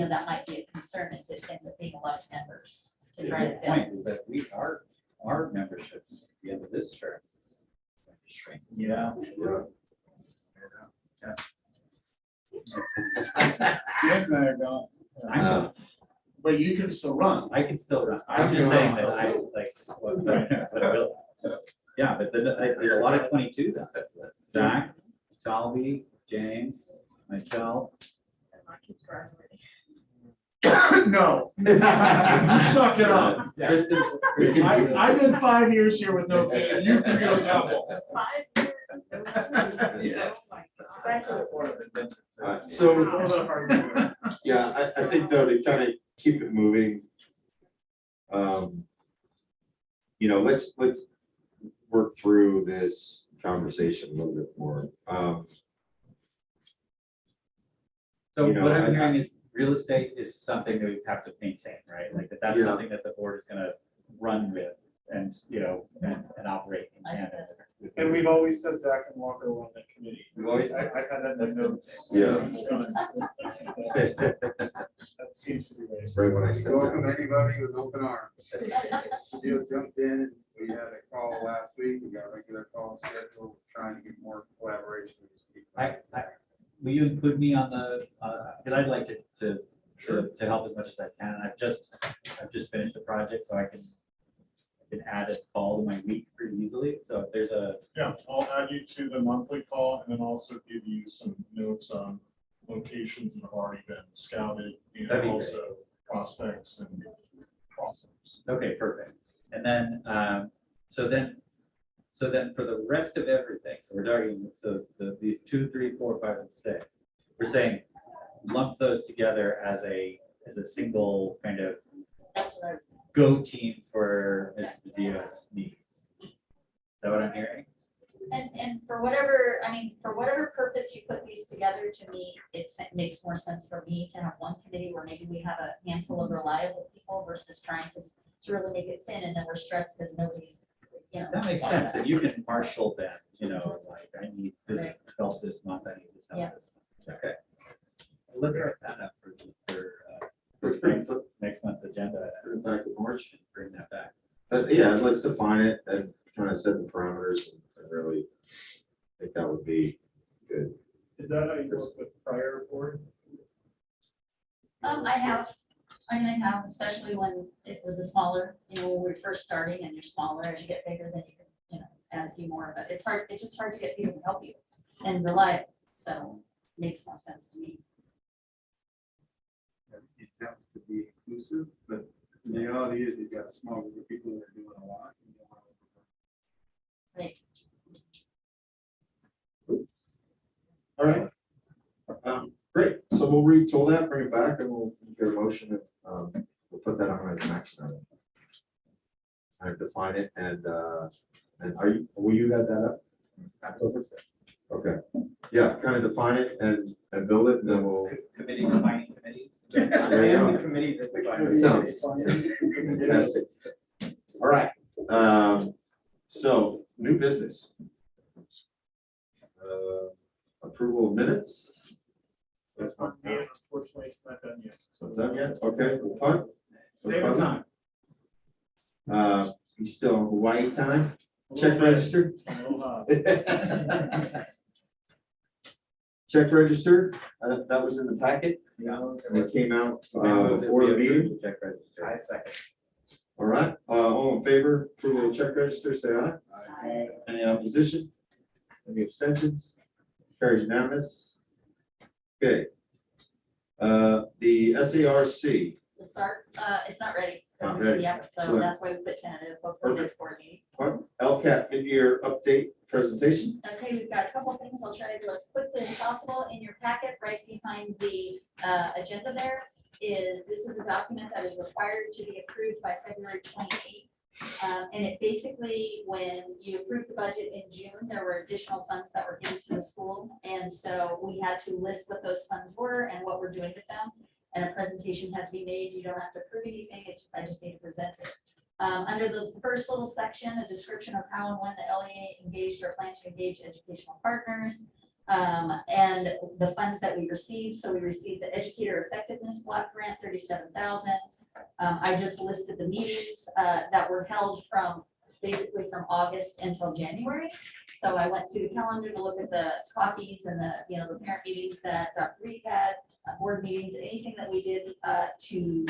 that might be a concern, is it ends up being a lot of members to try to The fill. point is that our membership at the end of this term is shrink. Yeah. Yeah. James and I are gone. I'm done. But you can still run. I can still run. I'm just saying that I like. Yeah, but there's a lot of 22s on this list. Zach, Talby, James, myself. And my kids graduating. No. You suck it up. Kristen. I've been 5 years here with no kid. You can do a double. 5 years. Yes. So, yeah, I think though, to kind of keep it moving, let's work through this conversation a little bit more. So You know, what I'm I- hearing is real estate is something that we have to maintain, right? Like that's Yeah. something that the board is gonna run with and, and operate in tandem. with. And we've always said Zach and Walker were on that committee. We've always- I had that in the notes. Yeah. That seems to be right. Right when I stepped Welcome out. anybody with open arms. Jill jumped in, and we had a call last week, we got a regular call scheduled, trying to get more collaboration with these people. Will you include me on the, because I'd like to help as much as I can. And I've just finished the project, so I can add a call to my week pretty easily. So if there's a, Yeah, I'll add you to the monthly call and then also give you some notes on locations that have already been scouted, That'd be great. also prospects and crossings. okay, perfect. And then, so then for the rest of everything, so we're talking, these 2, 3, 4, 5, and 6, we're saying lump those together as a single kind of That's what I was thinking. go team for Ms. Medeiros needs. Is that what I'm hearing? And for whatever purpose you put these together, to me, it makes more sense for me to have one committee where maybe we have a handful of reliable people versus trying to really make it thin, and then we're stressed because nobody's, That makes sense, and you can marshal them, like I need this help this month, I need this help Yeah. this month. Okay. Let's write that up for Next month's agenda. Bring it back to March. Bring that back. Yeah, let's define it and kind of set the parameters and really think that would be good. Is that how you work with the prior board? I'm gonna have, especially when it was a smaller, when we were first starting and you're smaller, as you get bigger, then you can, add a few more, but it's just hard to get people to help you and reliable, so makes more sense to me. It happens to be inclusive, but the reality is you've got a small group of people that are doing a lot. and you don't want to overburden. All right. Great. So we'll retool that, bring it back, and we'll get a motion. We'll put that on as an action item. I define it and will you have that up? Okay. Yeah, kind of define it and build it, and then we'll. Committee defining committee. There you go. And the committee that defines. That sounds fantastic. All right. So new business. Approval of minutes. That's fine. And unfortunately, it's not done yet. So Is that yet? Okay, we'll punt. Save it time. He's still on Hawaii time. Check register. Check register. That was in the packet. Yeah. And it came out before the meeting. Check register. I second. All right. All in favor, approval of check register, say aye. Aye. Any opposition? Any abstentions? Carries unanimous. Okay. The SARC. The SART, it's not ready. Not ready. Yet, so So- that's why we put tentative for the next board meeting. LCAP mid-year update presentation. Okay, we've got a couple of things I'll try to do as quickly as possible. In your packet, right behind the agenda there this is a document that is required to be approved by February 28th. And it basically, when you approved the budget in June, there were additional funds that were given to the school. And so we had to list what those funds were and what we're doing with them. And a presentation had to be made. You don't have to approve anything. I just need to present it. Under the first little section, a description of how and when the LEA engaged or planned to engage educational partners, and the funds that we received. So we received the Educator Effectiveness Block Grant, $37,000. I just listed the meetings that were held basically from August until January. So I went through the calendar to look at the coffees and the parent meetings that Dr. Reed had, board meetings, anything that we did to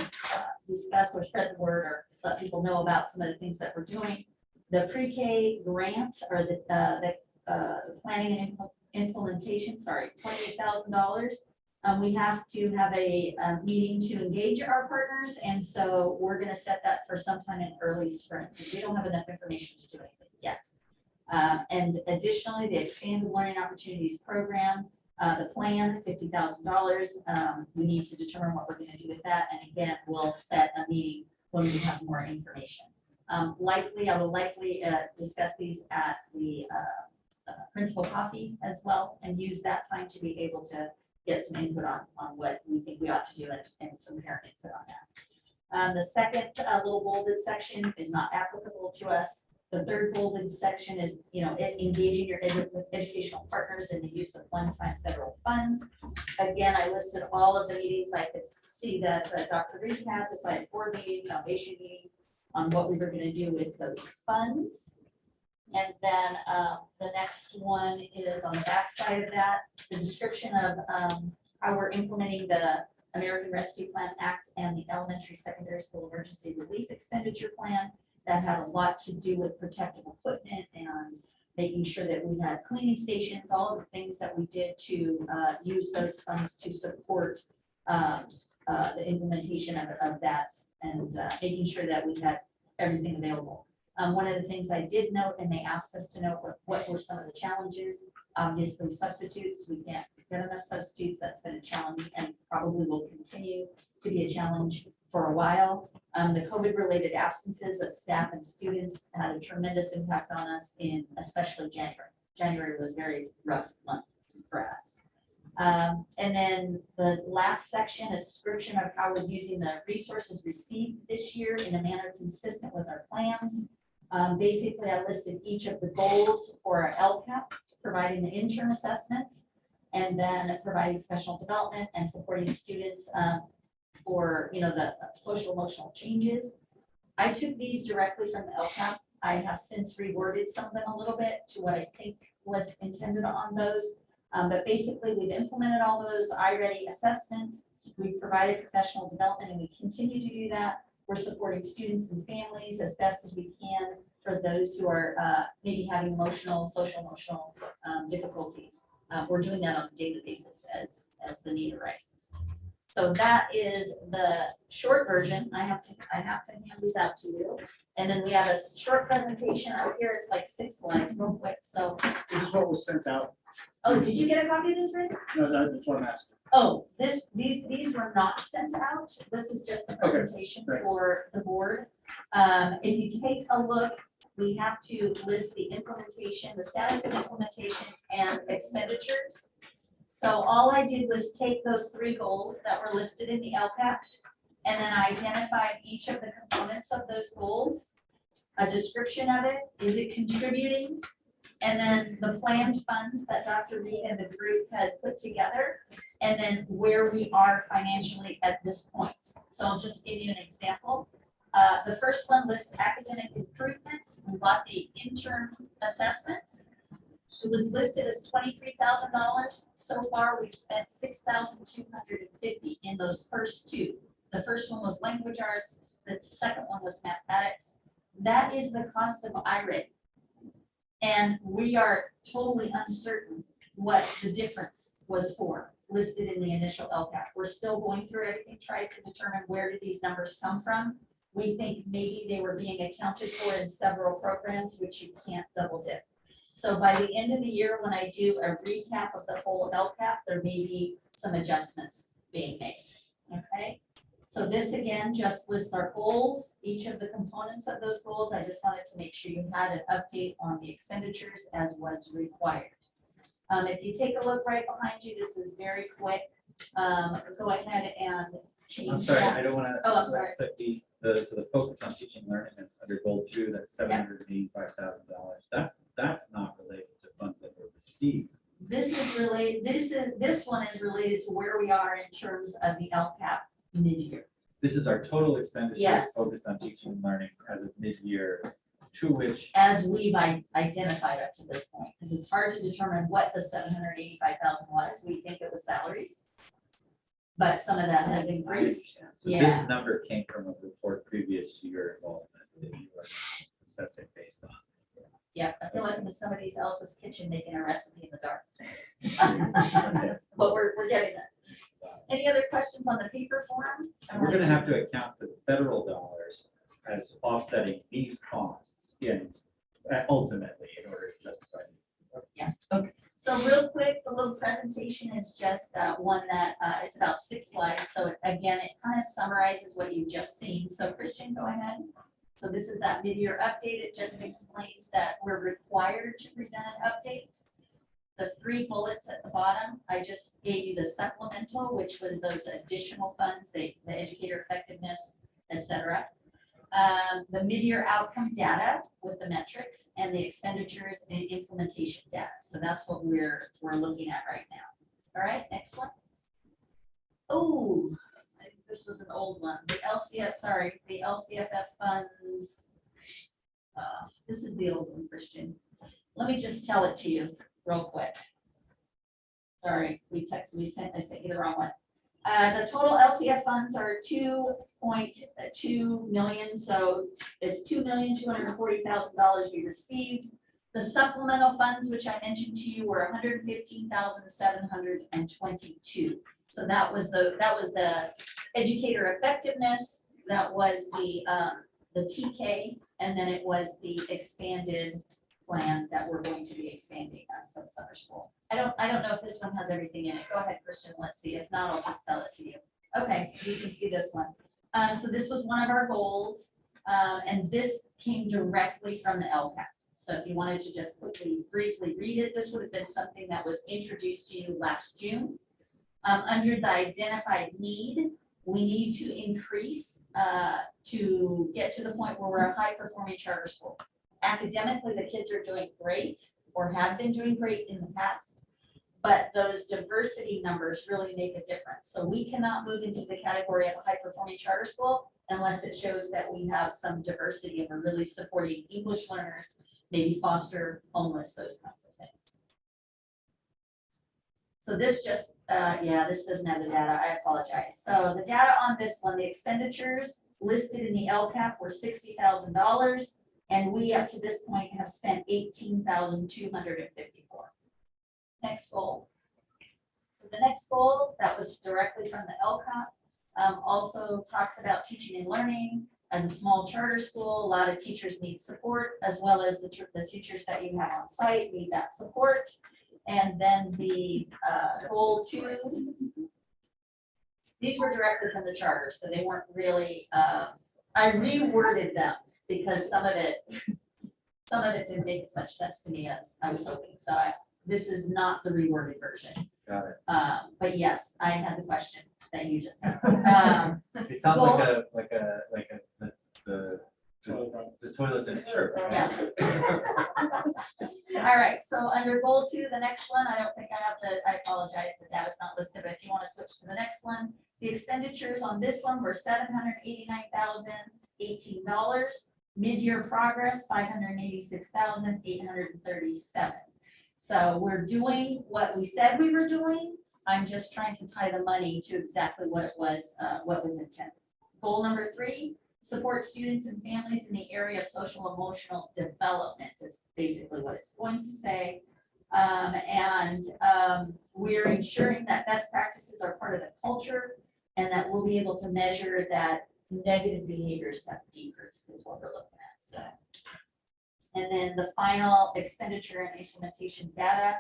discuss or spread the word or let people know about some of the things that we're doing. The pre-K grant or the planning and implementation, $28,000. We have to have a meeting to engage our partners, and so we're going to set that for sometime in early spring. We don't have enough information to do anything yet. And additionally, the Expanded Learning Opportunities Program, the plan, $50,000. We need to determine what we're going to do with that, and again, we'll set a meeting when we have more information. I will likely discuss these at the principal coffee as well, and use that time to be able to get some input on what we think we ought to do and some parent input on that. The second little bolded section is not applicable to us. The third bolded section is, engaging your educational partners in the use of one-time federal funds. Again, I listed all of the meetings I could see that Dr. Reed had, besides board meetings, foundation meetings, on what we were going to do with those funds. And then the next one is on the back side of that, the description of how we're implementing the American Rescue Plan Act and the Elementary Secondary School Emergency Relief Expenditure Plan. That had a lot to do with protective equipment and making sure that we had cleaning stations, all of the things that we did to use those funds to support the implementation of that, and making sure that we had everything available. One of the things I did note, and they asked us to note what were some of the challenges. Obviously, substitutes, we can't get enough substitutes. That's been a challenge and probably will continue to be a challenge for a while. The COVID-related absences of staff and students had a tremendous impact on us in especially January. January was a very rough month for us. And then the last section, a description of how we're using the resources received this year in a manner consistent with our plans. Basically, I listed each of the goals for our LCAP, providing the interim assessments, and then providing professional development and supporting students for, the social emotional changes. I took these directly from the LCAP. I have since reworded some of them a little bit to what I think was intended on those. But basically, we've implemented all those IReady assessments. We've provided professional development, and we continue to do that. We're supporting students and families as best as we can for those who are maybe having social emotional difficulties. We're doing that on a daily basis as the need arises. So that is the short version. I have to hand these out to you. And then we have a short presentation up here. It's like 6 slides, real quick. So. This is what was sent out. Oh, did you get a copy of this, Rick? No, that's what I'm asking. Oh, these were not sent out. This is just the presentation thanks. for the board. If you take a look, we have to list the implementation, the status of implementation and expenditures. So all I did was take those 3 goals that were listed in the LCAP and then I identified each of the components of those goals, a description of it, is it contributing? And then the planned funds that Dr. Reed and the group had put together, and then where we are financially at this point. So I'll just give you an example. The first one lists academic improvements. We bought the interim assessments. It was listed as $23,000. So far, we've spent $6,250 in those first 2. The first one was language arts. The second one was mathematics. That is the cost of IReady. And we are totally uncertain what the difference was for, listed in the initial LCAP. We're still going through everything, trying to determine where did these numbers come from. We think maybe they were being accounted for in several programs, which you can't double dip. So by the end of the year, when I do a recap of the whole LCAP, there may be some adjustments being made, okay? So this again just lists our goals, each of the components of those goals. I just wanted to make sure you had an update on the expenditures as was required. If you take a look right behind you, this is very quick. Go ahead and change. I'm sorry, that. I don't want to. Oh, I'm sorry. So the focus on teaching and learning and under goal 2, that's $785,000. That's not related to funds that were received. This is related, this one is related to where we are in terms of the LCAP mid-year. This is our total expenditure Yes. focused on teaching and learning as of mid-year, to which As we've identified up to this point, because it's hard to determine what the 785,000 was. We think it was salaries. But some of that has increased. So Yeah. this number came from a report previous to your involvement that you were assessing based on. Yeah, I feel like in somebody else's kitchen making a recipe in the dark. But we're getting there. Any other questions on the paper form? We're gonna have to account for the federal dollars as offsetting these costs ultimately in order to justify. Yeah, okay. So real quick, the little presentation is just one that, it's about 6 slides. So again, it kind of summarizes what you've just seen. So Christian, go ahead. So this is that mid-year update. It just explains that we're required to present an update. The 3 bullets at the bottom, I just gave you the supplemental, which was those additional funds, the educator effectiveness, et cetera. The mid-year outcome data with the metrics and the expenditures and implementation data. So that's what we're looking at right now. All right, next one. Oh, I think this was an old one. The LCFF funds. This is the old one, Christian. Let me just tell it to you real quick. Sorry, I sent you the wrong one. The total LCF funds are 2.2 million, so it's $2,240,000 we received. The supplemental funds, which I mentioned to you, were $115,722. So that was the educator effectiveness, that was the TK, and then it was the expanded plan that we're going to be expanding some summer school. I don't know if this one has everything in it. Go ahead, Christian, let's see. If not, I'll just tell it to you. Okay, you can see this one. So this was one of our goals, and this came directly from the LCAP. So if you wanted to just briefly read it, this would have been something that was introduced to you last June. Under the identified need, we need to increase to get to the point where we're a high-performing charter school. Academically, the kids are doing great or have been doing great in the past, but those diversity numbers really make a difference. So we cannot move into the category of a high-performing charter school unless it shows that we have some diversity and we're really supporting English learners, maybe foster homeless, those kinds of things. So this just, this doesn't have the data, I apologize. So the data on this one, the expenditures listed in the LCAP were $60,000, and we up to this point have spent $18,254. Next goal. So the next goal, that was directly from the LCAP, also talks about teaching and learning. As a small charter school, a lot of teachers need support, as well as the teachers that you have on site need that support. And then the goal 2, these were directly from the charter, so they weren't really, I reworded them because some of it didn't make as much sense to me as I was hoping. So this is not the reworded version. Got it. But yes, I had the question that you just had. It sounds goal- the toilet in church. Yeah. All right, so under goal 2, the next one, I don't think I have I apologize, the data's not listed, but if you want to switch to the next one, the expenditures on this one were $789,018. Mid-year progress, $586,837. So we're doing what we said we were doing. I'm just trying to tie the money to exactly what it was, what was intended. Goal number 3, support students and families in the area of social emotional development is basically what it's going to say. We're ensuring that best practices are part of the culture and that we'll be able to measure that negative behaviors have decreased is what we're looking at. So, and then the final expenditure and implementation data,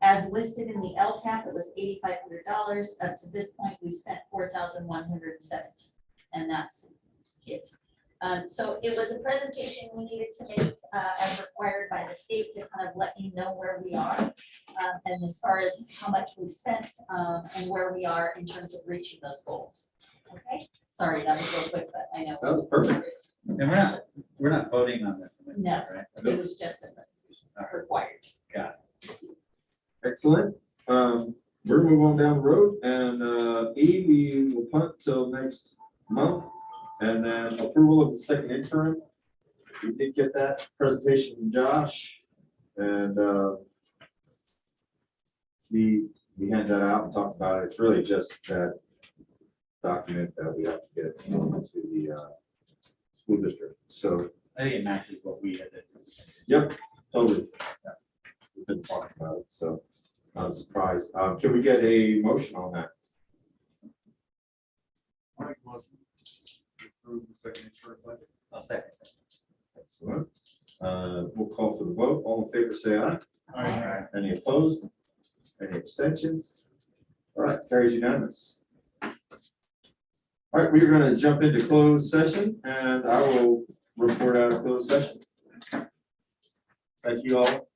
as listed in the LCAP, it was $8,500. Up to this point, we've spent $4,117, and that's it. So it was a presentation we needed to make as required by the state to kind of let you know where we are. And as far as how much we've spent and where we are in terms of reaching those goals. Okay, sorry, that was real quick, but I know. That was perfect. And we're not voting on this. No, Right? it was just a presentation required. Got Excellent. We're moving on down the road, and E, we will punt till next month. And then approval of the second interim. We did get that presentation from Josh. And we hand that out and talk about it. It's really just that document that we have to get into the school district. So, I think it matches what we had anticipated. yep, totally. Yeah. We've been talking about it, so not a surprise. Can we get a motion on that? I make a motion to approve the second interim budget. I'll second. Excellent. We'll call for the vote. All in favor, say aye. Aye. Any opposed? Any abstentions? All right, carries unanimous. All right, we're going to jump into closed session, and I will report out of closed session. Thank you all.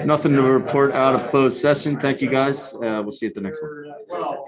Nothing to report out of closed session. Thank you, guys. We'll see you at the next one. Well,